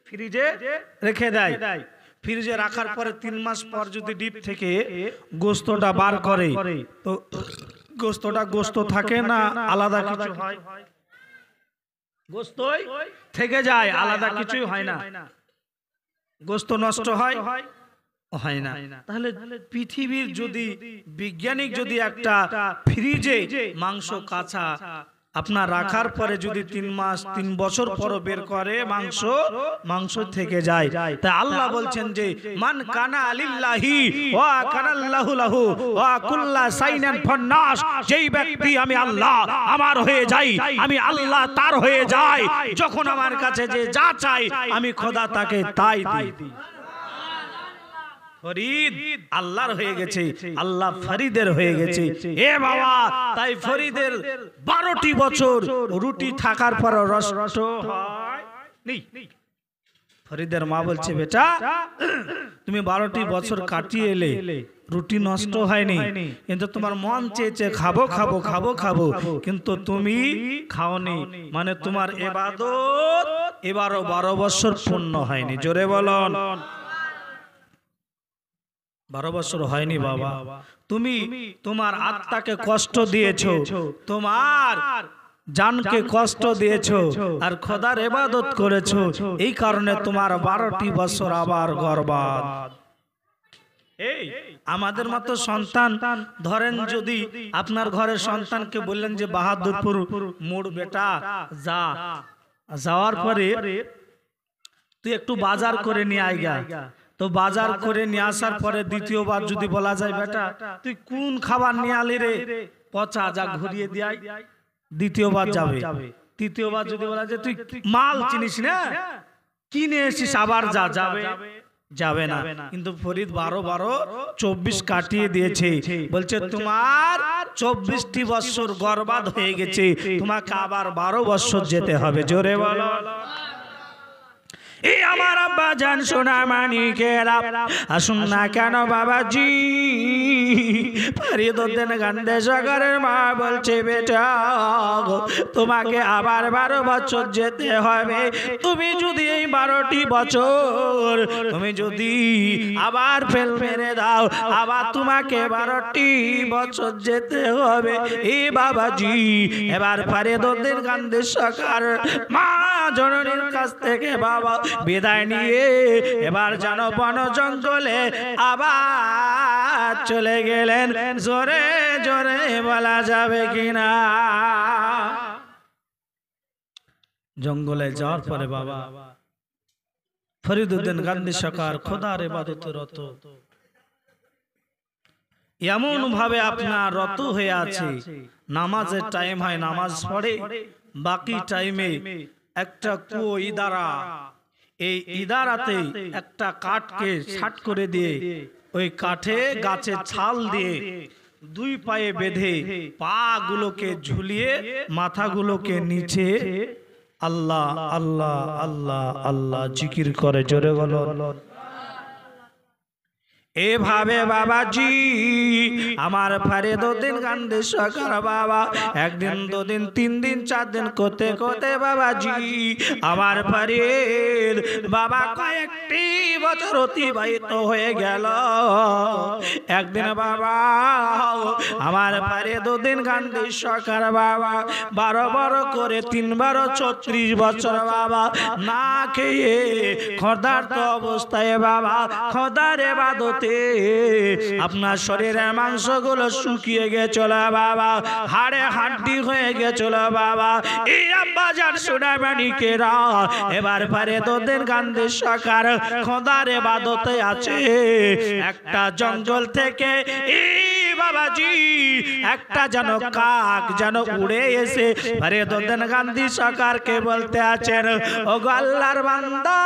ফ্রিজে রেখে দেয়। ফ্রিজে রাখার পরে 3 মাস পর যদি ডিপ থেকে গোশতটা বার করে, তো গোশতটা গোশত থাকে না আলাদা কিছু হয়? গোশতই থেকে যায়, আলাদা কিছুই হয় না। গোশত নষ্ট হয় না। তাহলে পৃথিবীর যদি বিজ্ঞানিক যদি একটা ফ্রিজে মাংস কাঁচা আপনার রাখার পরে যদি 3 বছর পর বের করে মাংস থেকে যায়, তাই আল্লাহ বলছেন যে মান কানা লিল্লাহি ওয়া কানাল্লাহু লাহু ওয়া কুল্লা সাইনান ফান্নাস, যেই ব্যক্তি আমি আল্লাহ আমার হয়ে যাই, আমি আল্লাহ তার হয়ে যাই, যখন আমার কাছে যে যা চাই আমি খোদা তাকে তাই দিই। ফরিদ আল্লাহর হয়ে গেছে, আল্লাহ ফরিদের হয়ে গেছে। এ বাবা, তাই ফরিদের 12টি বছর রুটি থাকার পর নষ্ট হয়নি। ফরিদের মা বলছে, বেটা তুমি 12টি বছর কাটিয়ে এলে, রুটি নষ্ট হয়নি, কিন্তু তোমার মন চেয়েছে খাবো, কিন্তু তুমি খাওনি, মানে তোমার ইবাদত এবারও 12 বছর পূর্ণ হয়নি। জোরে বলুন। 12 বছর হয়নি বাবা। তুমি তোমার আত্মাকে কষ্ট দিয়েছো, তোমার জানকে কষ্ট দিয়েছো, আর খোদার ইবাদত করেছো, এই কারণে তোমার 12টি বছর আবার বরবাদ। এই আমাদের মতো সন্তান ধরেন, যদি আপনার ঘরের সন্তানকে বললেন যে বাহাদুরপুর মোড় বেটা যা, যাওয়ার পরে তুই একটু বাজার করে নিয়ে আইগা, তো বাজার করে নিয়ে আসার পরে দ্বিতীয়বার যদি বলা যায় বেটা তুই কোন খাবার নিয়ে আলি রে, পচা, যা ঘুরিয়ে দিয়াই, দ্বিতীয়বার যাবে। তৃতীয়বার যদি বলা যায় তুই মাল চিনিস না, কিনে এসিস আবার যাবে যাবে না। কিন্তু ফরিদ 12-12-24 কাটিয়ে দিয়েছে, বলছে তোমার 24টি বছর বরবাদ হয়ে গেছে, তোমাকে আবার 12 বছর যেতে হবে। জোরে বলো। এই আমার আব্বা জান সোনা মানিকেরা, আসুন না কেন বাবাজি, ফরিদউদ্দিন গান্ধী সরকারের মা বলছে বেটা তোমাকে আবার 12 বছর যেতে হবে। তুমি যদি এই 12টি বছর তুমি যদি আবার ফেল মেরে দাও, আবার তোমাকে 12টি বছর যেতে হবে। এই বাবাজি এবার ফরিদউদ্দিন গান্ধী সরকার মা জননীর কাছ থেকে বাবা বিদায় নিয়ে এবার যেন বন জঙ্গলে আবার চলে গেলেন। জোরে জোরে বলা যাবে কিনা? জঙ্গলে যাওয়ার পরে বাবা ফরিদউদ্দিন গান্ধী সরকার খোদার ইবাদতে রত, এমন ভাবে আপনার রত হয়ে আছে, নামাজের টাইম হয় নামাজ পড়ে, বাকি টাইমে একটা কুয়ো ইদারা, এই ইদারাতে একটা কাঠকে ছাট করে দিয়ে ওই কাঠে গাছের ছাল দিয়ে 2 পায়ে বেঁধে পা গুলোকে ঝুলিয়ে মাথাগুলোকে নিচে আল্লাহ আল্লাহ আল্লাহ আল্লাহ জিকির করে। জোরে বলো। এভাবে বাবাজি আমার ফরিদউদ্দিন গান্ধী সরকার বাবা 1 দিন 2 দিন 3 দিন 4 দিন করতে করতে বাবাজি আমার ফরিদ বাবা কয়েকটি বছর অতিবাহিত হয়ে গেল। একদিন বাবা আমার ফরিদউদ্দিন গান্ধী সরকার বাবা 12 করে 3-12 34 বছর বাবা না খেয়ে ক্ষুধার্ত অবস্থায় বাবা খোদার ইবাদতে আপনার শরীরের মাংসগুলো শুকিয়ে গেছিল বাবা, হাড়ে হাড্ডি হয়ে গেছিল বাবা। এই আব্বা জান সোনা মানিকেরা এবার ফরিদউদ্দিন গান্ধী সরকার খোদার ইবাদতে আছে। একটা জঙ্গল থেকে বাবাজি একটা যেন কাক যেন উড়ে এসে ফরিদউদ্দিন গান্ধী সরকারকে বলতে আছেন, ও গো আল্লাহর বান্দা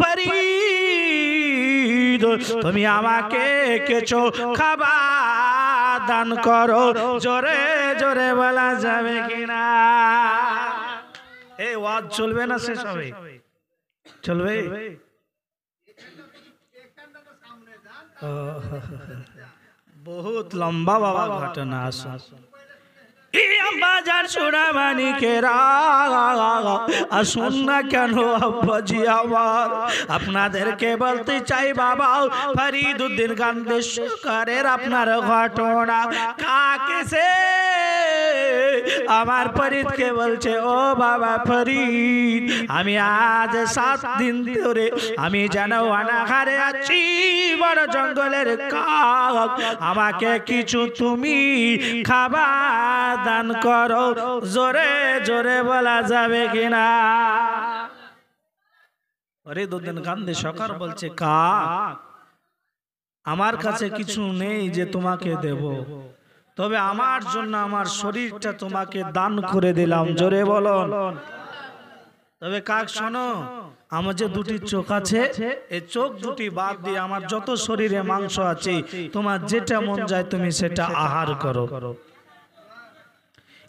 ফরিদ, তুমি আমাকে কিছু খাবার দান করো। জোরে জোরে বলা যাবে কিনা? এই ওয়াজ চলবে না শেষ হবে? চলবে? বহুত লম্বা বাবা ঘটনা আছে। আসুন না কেন আব্বাজি আমার আপনাদেরকে বলতে চাই বাবা ফরিদউদ্দিন গান্ধী সরকারের আপনার ঘটনা কাকে সে আমার ফরিদকে বলছে, ও বাবা ফরিদ আমি আজ 7 দিন ধরে আমি যেন অনাহারে আছি, বড় জঙ্গলের কাক আমাকে কিছু তুমি খাবার দান করো। জোরে জোরে বলা যাবে কিনা? ফরিদউদ্দিন গান্ধী সরকার বলছে, কাক আমার কাছে কিছু নেই যে তোমাকে দেব, তবে আমার জন্য আমার শরীরটা তোমাকে দান করে দিলাম। জোরে বলো। তবে কাক শোনো, আমার যে 2টি চোখ আছে এই চোখ 2টি বাদ দিয়ে আমার যত শরীরে মাংস আছে তোমার যেটা মন যায় তুমি সেটা আহার করো।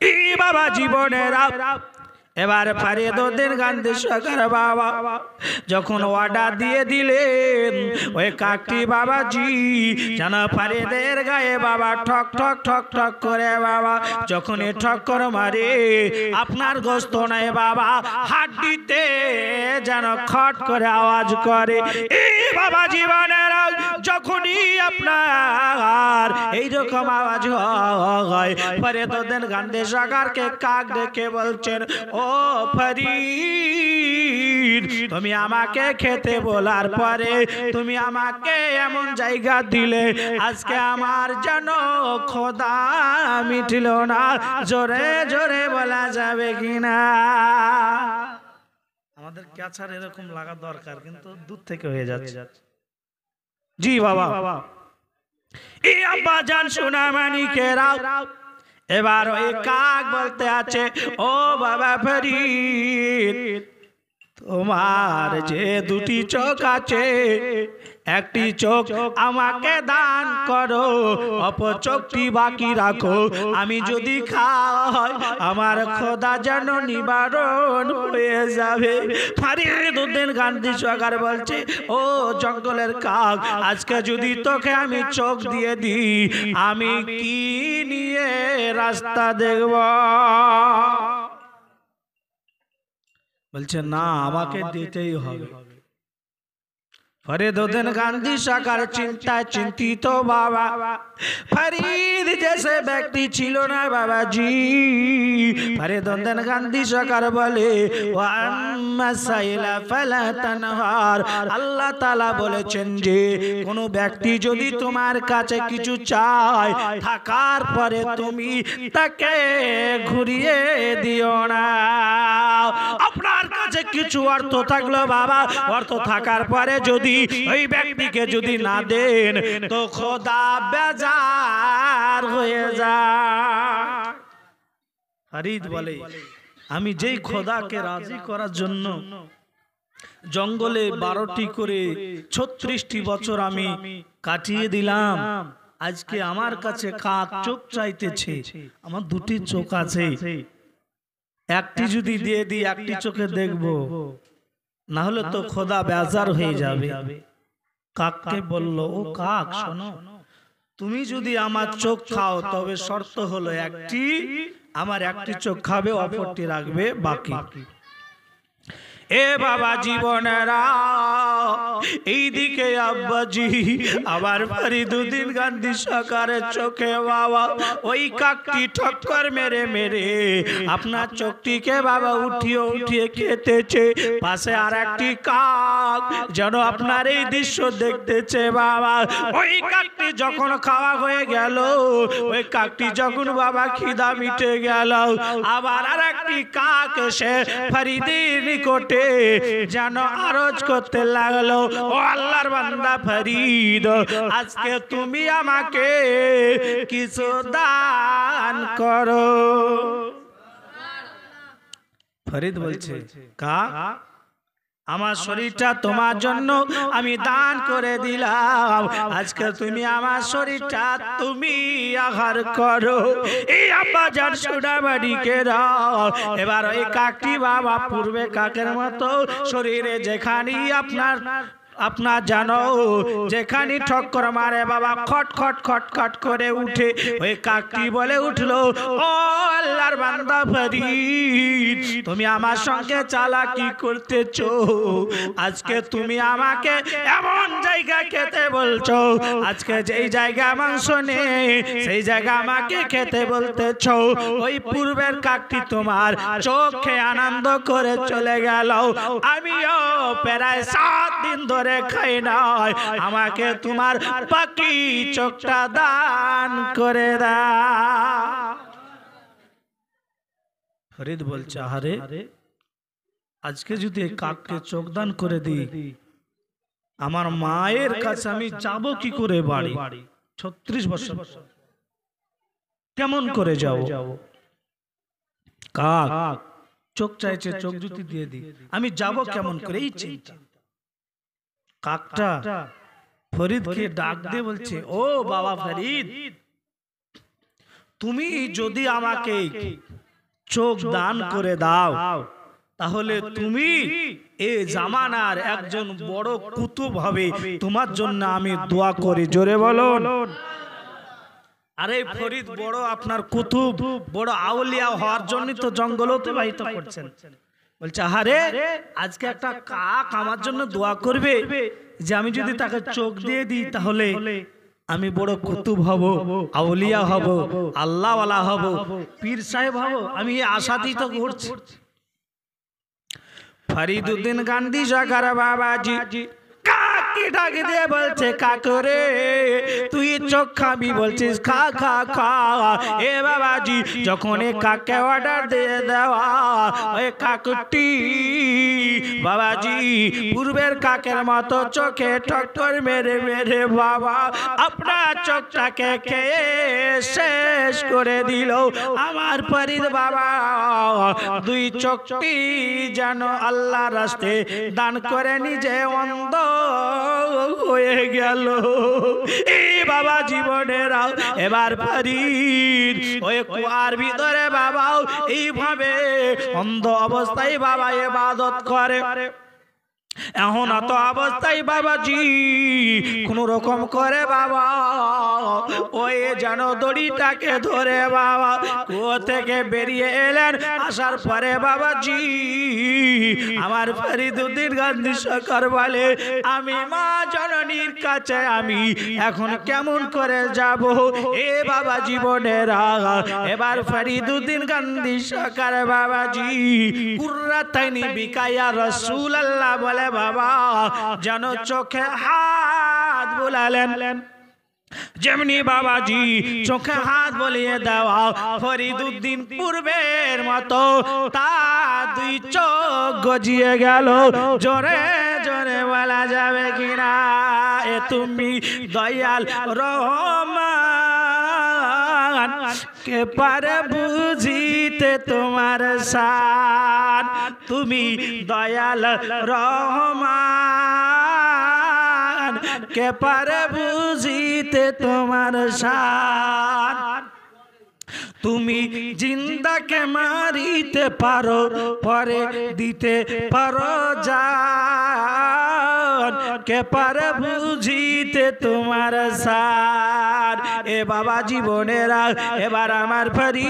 এই বাবা জীবনের এবার ফরিদউদ্দিন গান্ধী সরকার বাবা যখন অর্ডার দিয়ে দিলেন, ওই কাকটি বাবাজি যেন ফরিদের গায়ে বাবা ঠক ঠক ঠক ঠক করে বাবা যখন এ ঠক করে মারে আপনার গোস্ত নাই বাবা হাড্ডিতে যেন খট করে আওয়াজ করে। এই বাবা জীবনের যখনই আপনার এইরকম আওয়াজ হয় ফরিদউদ্দিন গান্ধী সরকারকে কাক ডেকে বলছেন, ও ফরিদ তুমি আমাকে খেতে বলার পরে তুমি আমাকে এমন জায়গা দিলে আজকে আমার যেন খোদা মিটল না। জোরে জোরে বলা যাবে কিনা? আমাদের ক্যাচার এরকম লাগা দরকার, কিন্তু দূর থেকে হয়ে যাচ্ছে। জি বাবা। এই আব্বা জান সোনা মানিকেরা এবার ওই কাক বলতে আছে, ও বাবা ফরিদ, তোমার যে দুটি চোখ আছে, একটি চোখ আমাকে দান করো, অপর চোখটি বাকি রাখো। আমি যদি খাই আমার খোদা যেন নিবারণ হয়ে যাবে। ফরিদউদ্দিন গান্ধী সরকার বলছে, ও জঙ্গলের কাক, আজকে যদি তোকে আমি চোখ দিয়ে দিই, আমি কি নিয়ে রাস্তা দেখব? বলছে না, আমাকে দিতেই হবে। फरीदुद्दीन गांधी सरकार चिंता चिंतित तो बाबा फरीद जैसे व्यक्ति छिलो ना बाबा जी। फरीदुद्दीन गांधी सरकार बोले আল্লাহ তাআলা বলেছেন যে কোন ব্যক্তি যদি তোমার কাছে কিছু চায়, থাকার পরে তুমি তাকে ঘুরিয়ে দিও না। আপনার কাছে কিছু অর্থ থাকলো বাবা, অর্থ থাকার পরে যদি ওই ব্যক্তিকে যদি না দেন তো খোদা বেজার হয়ে যায়। ফরিদ বলে, আমি যেই খোদাকে রাজি করার জন্য জঙ্গলে 12টি করে 36টি বছর আমি কাটিয়ে দিলাম, আজকে আমার কাছে কাক চোখ চাইতেছে। আমার দুটি চোখ আছে, একটি যদি দিয়ে দিই একটি চোখে দেখবো, না হলে তো খোদা বেজার হয়ে যাবে। কাককে বলল, ও কাক শোনো, তুমি যদি আমার চোখ খাও তবে শর্ত হলো একটি, আমার একটি চোখ খাবে, অপরটি রাখবে বাকি। এ বাবা জীবনেরা এইদিকে আব্বাজি আবার ফরিদুদ্দীন গান্ধী সরকারের চোখে বাবা ওই কাকটি ঠক্কর মেরে মেরে আপনার চোখটিকে বাবা উঠিয়ে উঠিয়ে খেতেছে। পাশে আর একটি কাক যেন আপনার এই দৃশ্য দেখতেছে বাবা। ওই কাকটি যখন খাওয়া হয়ে গেল, ওই কাকটি যখন বাবা খিদা মিটে গেল, আবার আর একটি কাক এসে ফরিদের নিকটে যেন আরজ করতে লাগলো, ও আল্লাহর বান্দা ফরিদ, আজকে তুমি আমাকে কিছু দান করো। ফরিদ বলছে, কাক আমার শরীরটা তোমার জন্য আমি দান করে দিলাম, আজকে তুমি আমার শরীরটা তুমি আহার করো। এই আব্বাজান সুনাবাড়িকে দাও। এবার ওই কাকটি বাবা পূর্বে কাকের মতো শরীরে যেখানে আপনার জানো যেখানে ঠক্কর মারে বাবা খট খট খট খট করে উঠে, ওই কাকটি বলে উঠলো, ও আল্লাহর বান্দা ফরিদ, তুমি আমার সঙ্গে চালাকি করতেছো। আজকে তুমি আমাকে এমন জায়গা খেতে বলছো, আজকে যেই জায়গা মাংস নেই সেই জায়গা আমাকে খেতে বলতেছো। ওই পূর্বের কাকটি তোমার চোখে আনন্দ করে চলে গেল, আমিও প্রায় 7 দিন ধরে খাই নাই, আমাকে তোমার বাকি চোখটা দান করে দাও। ফরিদ বলছে, আরে আজকে যদি কাককে চোখ দান করে দিই, আমার মায়ের কাছে আমি যাব কি করে বাড়ি? 36 বছর কেমন করে যাব? কাক চোখ চাইছে, চোখ যদি দিয়ে দিই আমি যাব কেমন করে? এই চিন্তা। কাকটা ফরিদকে ডাক দিয়ে বলছে, ও বাবা ফরিদ, তুমি যদি আমাকে চোখ দান করে দাও তাহলে তুমি এই জামানার একজন বড় কুতুব হবে, তোমার জন্য আমি দোয়া করি। জোরে বলুন। আরে ফরিদ বড় আপনার কুতুব, বড় আউলিয়া হওয়ার জন্য তো জঙ্গল অতিবাহিত করছেন। বলছে, আরে আজকে একটা কাক আমার জন্য দোয়া করবে যে আমি যদি তাকে চোখ দিয়ে দিই তাহলে আমি বড় কুতুব হব, আউলিয়া হব, আল্লাহওয়ালা হব, পীর সাহেব হব। আমি এই আশাতেই তো ঘুরছি। ফরিদুদ্দীন গান্ধী সরকার বাবাজি কাককে ডাক দিয়ে বলছে কাকুরে তুই চোখ খাবি বলছিস খা খা খা। এ বাবাজি যখন এ কাকে অর্ডার দিয়ে দেওয়া ওই কাকুটি বাবাজি পূর্বের কাকের মতো চোখে ঠক্কর মেরে মেরে বাবা আপনার চোখটাকে খেয়ে শেষ করে দিল। আমার ফরিদ বাবা দুই চোখটি যেন আল্লাহ রাস্তে দান করে নিজে অন্ধ হয়ে গেল। এই বাবা জীবনের এবার ফরিদ ওই কুয়ার ভিতরে বাবা এইভাবে অন্ধ অবস্থায় বাবা ইবাদত করে। এখন অত অবস্থায় বাবাজি কোন রকম করে বাবা ওই যেন দড়িটাকে ধরে বাবা কুয়ো থেকে বেরিয়ে এলেন। আসার পরে বাবাজি আমার ফরিদউদ্দিন গান্ধী সরকার বলে আমি মা জননীর কাছে আমি এখন কেমন করে যাব। এ বাবা জীবনের এবার ফরিদউদ্দিন গান্ধী সরকার বাবাজি কুররাতাইনি বিকায়া রাসূলুল্লাহ বলে বাবা যেন চোখে হাত বুলালেন। যেমনি বাবাজি চোখে হাত বলিয়ে দেওয়া ফরিদউদ্দিন পূর্বের মতো তার দুই চোখ গজিয়ে গেল। জোরে জোরে বলা যাবে কিনা এ তুমি দয়াল রহমান কে পারে বুঝিতে তোমার শান। তুমি দয়াল রহমান কে পারে বুঝিতে তোমার শান। তুমি জিন্দাকে মারিতে পারো পরে দিতে পারো জান। কে পারে বুঝিতে তোমার শান। এ বাবা জীবনেরা এবার আমার ফরিদ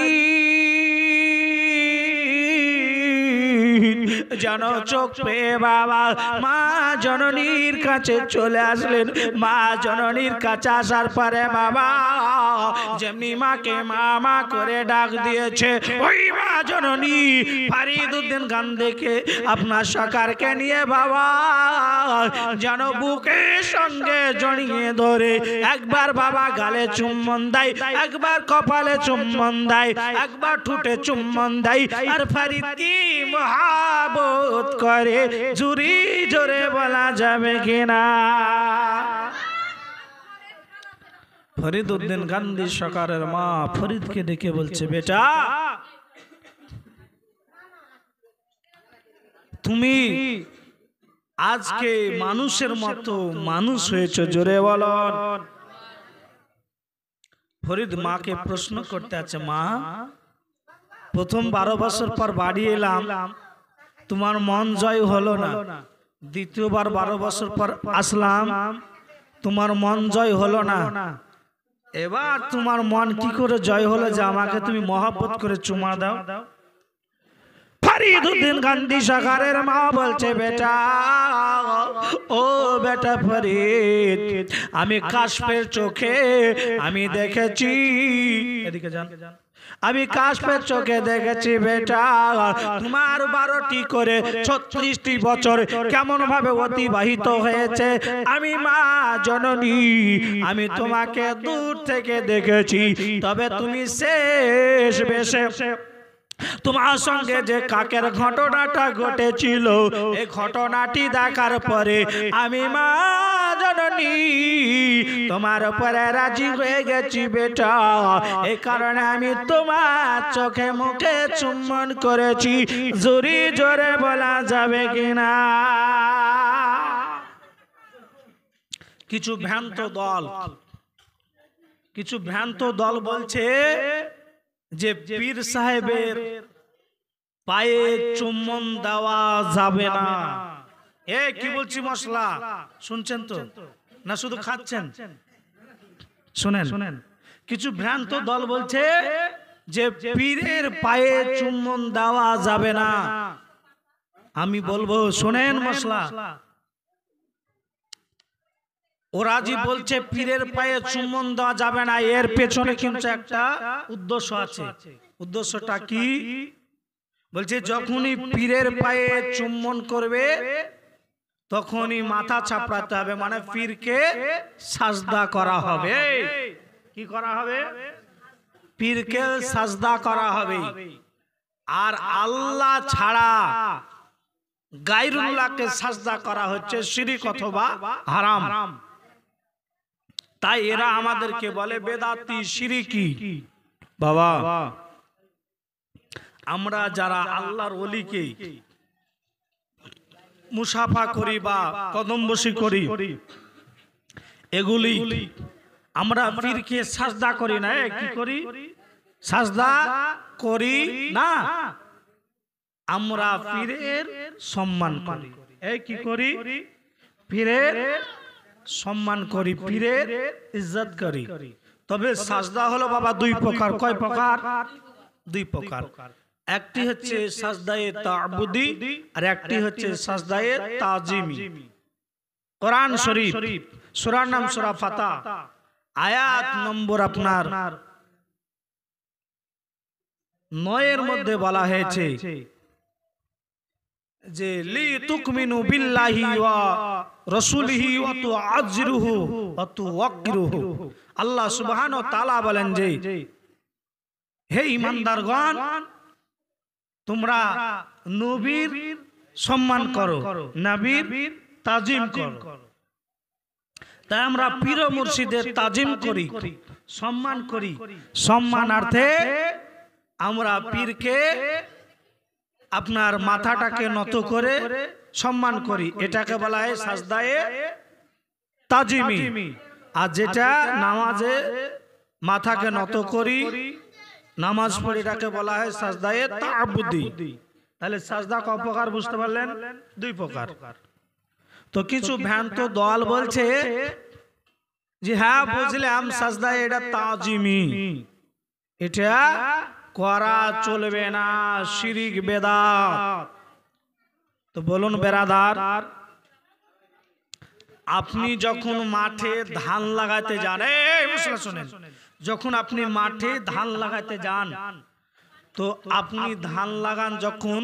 যেন চোখ পেয়ে বাবা মা জননীর কাছে চলে আসলেন। মা জননীর কাছে আসার পরে বাবা যেমনি মাকে মামা করে ডাক দিয়েছে ওই মা জননী ফরিদউদ্দিন গান্ধীকে আপনার সরকারকে নিয়ে বাবা যেন বুকের সঙ্গে জড়িয়ে ধরে একবার বাবা গালে চুম্বন দেয়, একবার কপালে চুম্বন দেয়, একবার ঠোঁটে চুম্বন দেয়। আর ফরিদ কি মহাবত করে জুরি জোরে বলা যাবে কিনা। ফরিদউদ্দিন গান্ধী সরকারের মা ফরিদকে ডেকে বলছে বেটা তুমি আজকে মানুষের মতো মানুষ হয়েছে, জোরে বলুন। ফরিদ মাকে প্রশ্ন করতে আছে মা প্রথম 12 বছর পর বাড়ি এলাম তোমার মন জয় হলো না, দ্বিতীয়বার 12 বছর পর আসলাম তোমার মন জয় হলো না, এবার তোমার মন কি করে জয় হলো যে আমাকে তুমি মহব্বত করে চুমা দাও। ফরিদউদ্দিন গান্ধী সরকারের মা বলছে বেটা ও বেটা ফরিদ আমি কাশফের চোখে আমি দেখেছি, এদিকে যান, আমি কাশফের চোখে দেখেছি বেটা তোমার 12টি করে 36টি বছর কেমন ভাবে অতিবাহিত হয়েছে। আমি মা জননী আমি তোমাকে দূর থেকে দেখেছি, তবে তুমি শেষ বেশে তোমার সঙ্গে যে কাকের ঘটনাটা ঘটেছিল এই ঘটনাটি দেখার পরে আমি মা জননী তোমার উপরে রাজি হয়ে গেছি বেটা। এই কারণে আমি তোমার চোখে মুখে চুম্বন করেছি, জোরে জোরে বলা যাবে কিনা। কিছু ভ্রান্ত দল বলছে যে পীর সাহেবের পায়ে চুম্বন দেওয়া যাবে না। এ কি বলছি মশলা শুনছেন তো না শুধু খাচ্ছেন? শুনেন, কিছু ভ্রান্ত দল বলছে যে পীরের পায়ে চুম্বন দেওয়া যাবে না। আমি বলবো শোনেন মশলা, ওরা যে বলছে পীরের পায়ে চুম্বন দেওয়া যাবে না এর পেছনে কিন্তু একটা উদ্দেশ্য আছে। উদ্দেশ্যটা কি? বলছে যখনই পীরের পায়ে চুম্বন করবে তখনই মাথা চাপড়াতে হবে, মানে পীরকে সাজদা করা হবে। কি করা হবে? পীরকে সাজদা করা হবে। আর আল্লাহ ছাড়া গায়রুল্লাহকে সাজদা করা হচ্ছে শিরক অথবা হারাম। তাই এরা আমাদেরকে বলে বেদাতি, শিরকি। বাবা, আমরা যারা আল্লাহর ওলিকে মুসাফা করি বা কদমবসি করি, এগুলি আমরা পীরকে সাজদা করি না। কি করি? সাজদা করি না, আমরা পীরের সম্মান করি। এই কি করি? পীরের সম্মান করি, পীরের ইজ্জত করি। তবে সাজদা হলো বাবা দুই প্রকার। কয় প্রকার? দুই প্রকার। একটি হচ্ছে সাজদায়ে তা'বুদি আর একটি হচ্ছে সাজদায়ে তাজিমি। কোরআন শরীফ সূরার নাম সূরা ফাতহ, আয়াত নম্বর আপনার 9 এর মধ্যে বলা হয়েছে যে লি তুকমিনু বিল্লাহি ওয়া রাসূলিহি ওয়া তুআজ্জিরুহু ওয়া তুওয়াক্কিরুহু। আল্লাহ সুবহানাহু ওয়া তাআলা বলেন যে হে ঈমানদারগণ, তোমরা নবীর সম্মান করো, নবীর তাজিম করো। তাই আমরা পীর মুর্শিদের তাজিম করি, সম্মান করি। সম্মানার্থে আমরা পীরকে আপনার মাথাটাকে নত করে সম্মান করি। এটাকে বলা হয় সাজদায়ে তাজিমি। আর যেটা নামাজে মাথাকে নত করি, নামাজ পড়ি, এটাকে বলা হয় সাজদায়ে তা'বুদি। তাহলে সাজদা কয় প্রকার বুঝতে পারলেন? দুই প্রকার। তো কিছু ভ্রান্ত দল বলছে যে হ্যাঁ বুঝলাম, সাজদায়ে এটা তাজিমি, এটা করা চলবে না, শিরিক বেদাত। তো বলুন বেরাদার, আপনি যখন মাঠে ধান লাগাতে যান, শুনেন, যখন আপনি মাঠে ধান লাগাতে যান, তো আপনি ধান লাগান যখন,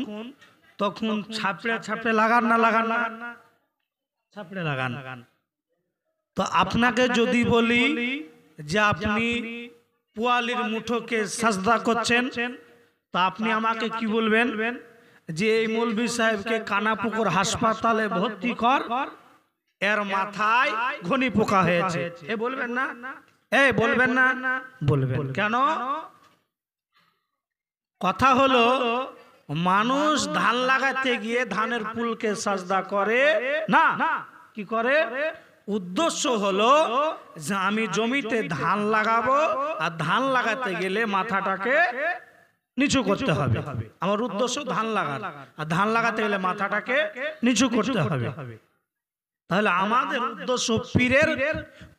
তখন ছাপড়ে ছাপড়ে লাগান না? লাগান না? ছাপড়ে লাগান। তো আপনাকে যদি বলি যে আপনি পোয়ালির মুঠোকে সাজদা করছেন, তা আপনি আমাকে কি বলবেন? যে এই মৌলভী সাহেবকে কানাপুকুর হাসপাতালে ভর্তি কর, এর মাথায় ঘনি পোকা হয়েছে। এ বলবেন না? বলবেন না? বলবেন। কেন? কথা হলো, মানুষ ধান লাগাতে গিয়ে ধানের ফুলকে সাজদা করে না। কি করে? উদ্দেশ্য হলো যে আমি জমিতে ধান লাগাবো, আর ধান লাগাতে গেলে মাথাটাকে নিচু করতে হবে। আমার উদ্দেশ্য ধান লাগান, আর ধান লাগাতে গেলে মাথাটাকে নিচু করতে হবে। তাহলে আমাদের উদ্দেশ্য পীরের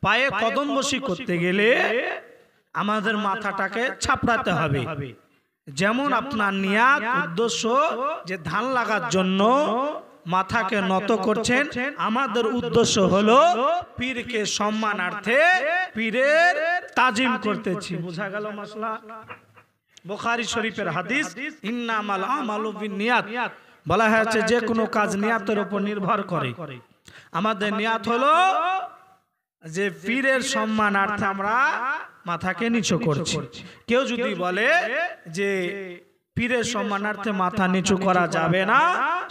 পায়ে কদমবসি করতে গেলে আমাদের মাথাটাকে ছাপড়াতে হবে। যেমন আপনার নিয়াত, উদ্দেশ্য যে ধান লাগার জন্য মাথাকে নত করছেন, আমাদের উদ্দেশ্য হলো পীরকে সম্মানার্থে পীরের তাজিম করতেছি। বোঝা গেল মাসলা? বুখারী শরীফের হাদিস, ইন্নামাল আমালু বিন্নিয়াত, বলা হয়েছে যে কোনো কাজ নিয়াতের উপর নির্ভর করে। আমাদের নিয়াত হলো যে পীরের সম্মানার্থে আমরা মাথাকে নিচু করছি। কেউ যদি বলে যে পীরের সম্মানার্থে মাথা নিচু করা যাবে না,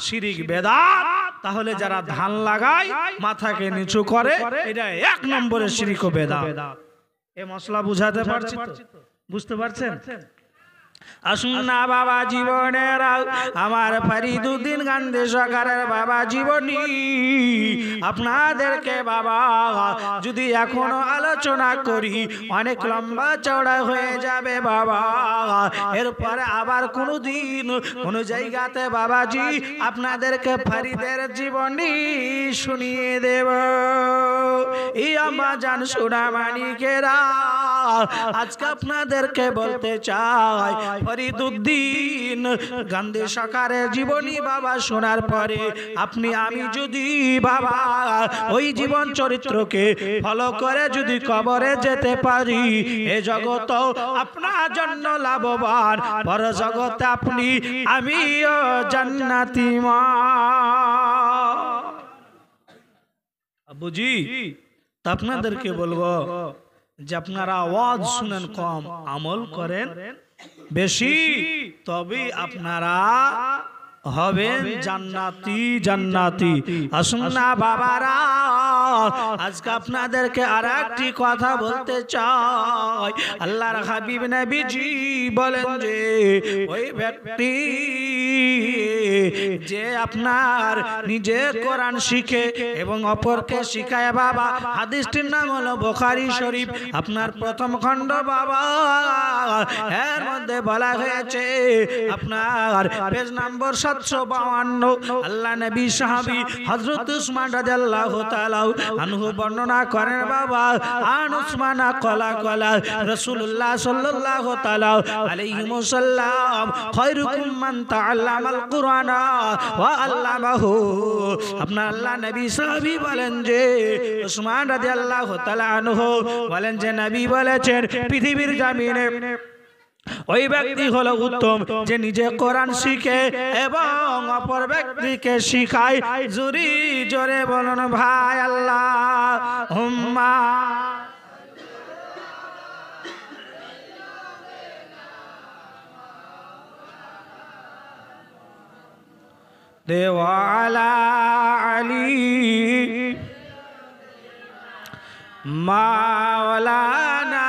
শিরিক বেদাত, তাহলে যারা ধান লাগায় মাথাকে নিচু করে, এটা 1 নম্বরের শিরিক ও বেদাত। এই মশলা বুঝাতে পারছি তো? বুঝতে পারছেন? আসুন না বাবা জীবনের আমার ফরিদুদ্দিন গান্ধী সরকারের বাবা জীবনী আপনাদেরকে বাবা যদি এখনো আলোচনা করি অনেক লম্বা চওড়া হয়ে যাবে বাবা। এরপরে আবার কোনোদিন কোনো জায়গাতে বাবাজি আপনাদেরকে ফরিদের জীবনী শুনিয়ে দেব। এই আমার জান সোনা মানিকেরা, আজকে আপনাদেরকে বলতে চাই, ফরিদুদ্দিন গান্ধী সরকারের জীবনী বাবা শোনার পরে আপনি আমি যদি বাবা ওই জীবন চরিত্রকে ফলো করে যদি কবরে যেতে পারি, এ জগৎ আপনার জন্য লাভবান, পর জগতে আপনি আমিও জান্নাতি মা। বুঝি তা আপনাদেরকে বলবো যে আপনারা আওয়াজ শুনেন কম, আমল করেন বেশি, তবে আপনারা হবেন জান্নাতি জান্নাতি। আসুন না বাবারা, আজকে আপনাদেরকে আর একটি কথা বলতে চাই। আল্লাহর হাবিব নবীজি বলেন যে ওই ব্যক্তি যে আপনার নিজে কোরআন শিখে এবং অপরকে শিখায় বাবা, হাদিসটির নাম হলো বুখারী শরীফ, আপনার প্রথম খণ্ড বাবা, এর মধ্যে বলা হয়েছে আপনার পেজ নম্বর 752, আল্লাহ নবী সাহাবী হযরত উসমান রাদিয়াল্লাহু তাআলা আনহু বর্ণনা করেন বাবা, আন উসমান ক্বালা ক্বালা রাসূলুল্লাহ সাল্লাল্লাহু তাআলা আলাইহি ওয়াসাল্লাম খায়রুকুম মান তাআল্লামাল কুরআনা ওয়া আল্লামাহু। আপনার আল্লাহ নবী সাহাবী বলেন যে উসমান রাদিয়াল্লাহু তাআলা আনহু বলেন যে নবী বলেছেন পৃথিবীর জমিনে ওই ব্যক্তি হলো উত্তম যে নিজে কোরআন শিখে এবং অপর ব্যক্তিকে শিখায়। জোরে জোরে বলুন ভাই আল্লাহুম্মা। দেওয়ালা আলী মাওলানা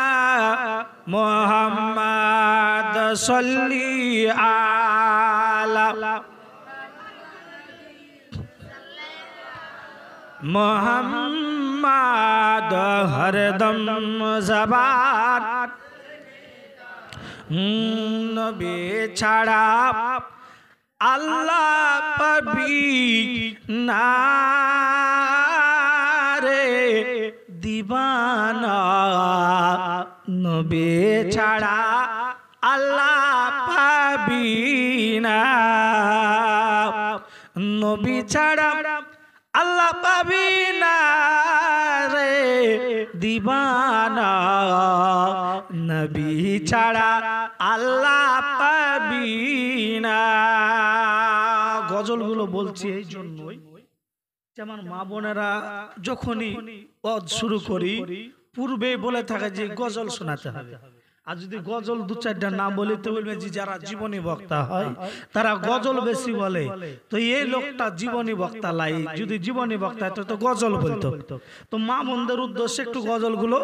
মুহাম্মদ সল্লি আলা মুহাম্মদ হরদম জবান নবী ছাড়া আল্লাহ পাবি না রে দিবানা, নবী ছাড়া আল্লাহ পাবি না, নবী ছাড়া আল্লাহ পাবি না রে দিবানা, নবী ছাড়া আল্লাহ পাবি না। গজলগুলো বলছি এই জন্যই যেমন মা বোনেরা যখনই ওয়াজ শুরু করি পূর্বে বলে থাকে যে গজল শোনাতে হবে, আর যদি গজল দু চারটা না বলি তো বলবে যে যারা জীবনী বক্তা হয় তারা গজল বেশি বলে, তো এই লোকটা জীবনী বক্তা লাই, যদি জীবনী বক্তা হতো তো গজল বলতো। তো মা বোনদের উদ্দেশ্যে একটু গজলগুলো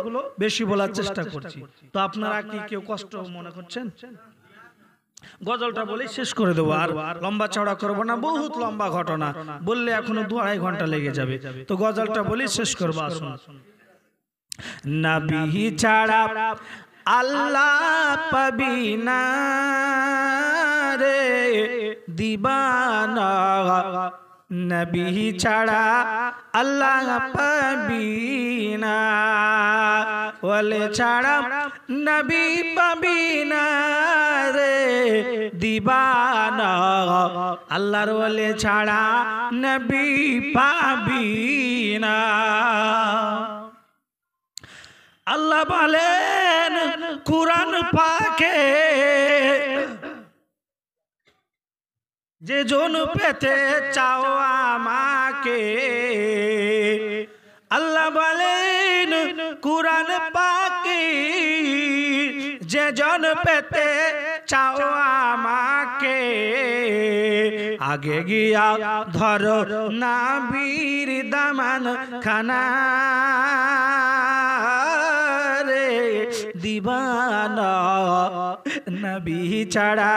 বেশি বলার চেষ্টা করছি। তো আপনারা কি কেউ কষ্ট মনে করছেন? গজলটা বলে শেষ করে দেবো, আর লম্বা চওড়া করবো না, বহুত লম্বা ঘটনা বললে এখনো 2-2.5 ঘন্টা লেগে যাবে। তো গজলটা বলে শেষ করবো। আসুন। নবী ছাড়া আল্লাহ পাবি না রে দিবানা, নবী ছাড়া আল্লাহ পাবি না, ওলে ছাড়া নবী পাবি না রে দিবানা, আল্লাহর ওলে ছাড়া নবী পাবি না। আল্লাহ বলেন কুরআন পাকে যে জন পেতে চাও আমাকে, আল্লাহ বলেন কুরআন পাকে যে জন পেতে চাও আমাকে, আগে গিয়া ধরো নবীর দামান খানা রে দিবানা, নবী ছাড়া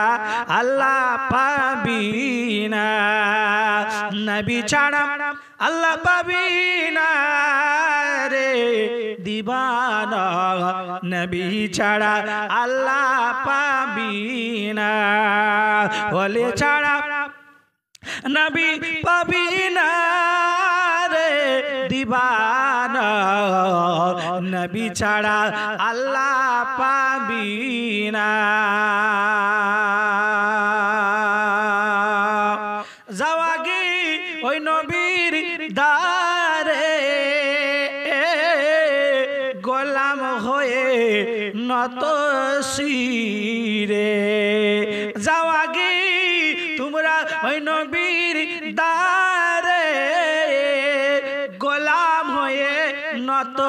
আল্লাহ পাবি না, নবী ছাড়া আল্লাহ পাবি না রে দিবানা, নবী ছাড়া আল্লাহ পাবি না, ওলে ছাড়া নবী পাবি না রে দিবানা, নবী ছাড়া আল্লাহ পাবি না। যাওয়াগি ওই নবীর দারে গোলাম হয়ে নত শিরে, যাওয়াগি তোমরা ওই নবীর দারে গোলাম নত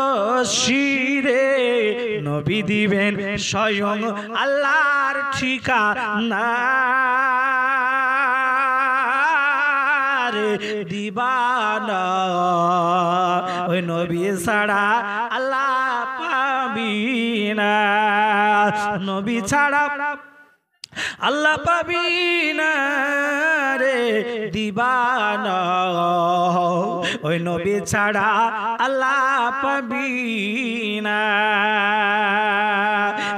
শিরে নবী দিবেন স্বয়ং আল্লাহর ঠিকানা দিবানা ওই নবী ছাড়া আল্লাহ পাবি না নবী ছাড়া আল্লাহ পাবি না রে দিবানা ওই নবী ছাড়া আল্লাহ পাবি না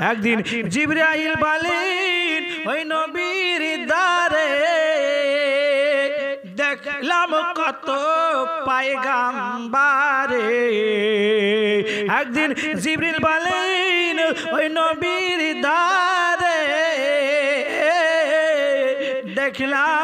একদিন জিবরাইল বলেন ওই নবীর দ্বারে দেখলাম কত পয়গাম্বারে একদিন জিবরিল বলেন ওই নবীর দ্বারে দেখলাম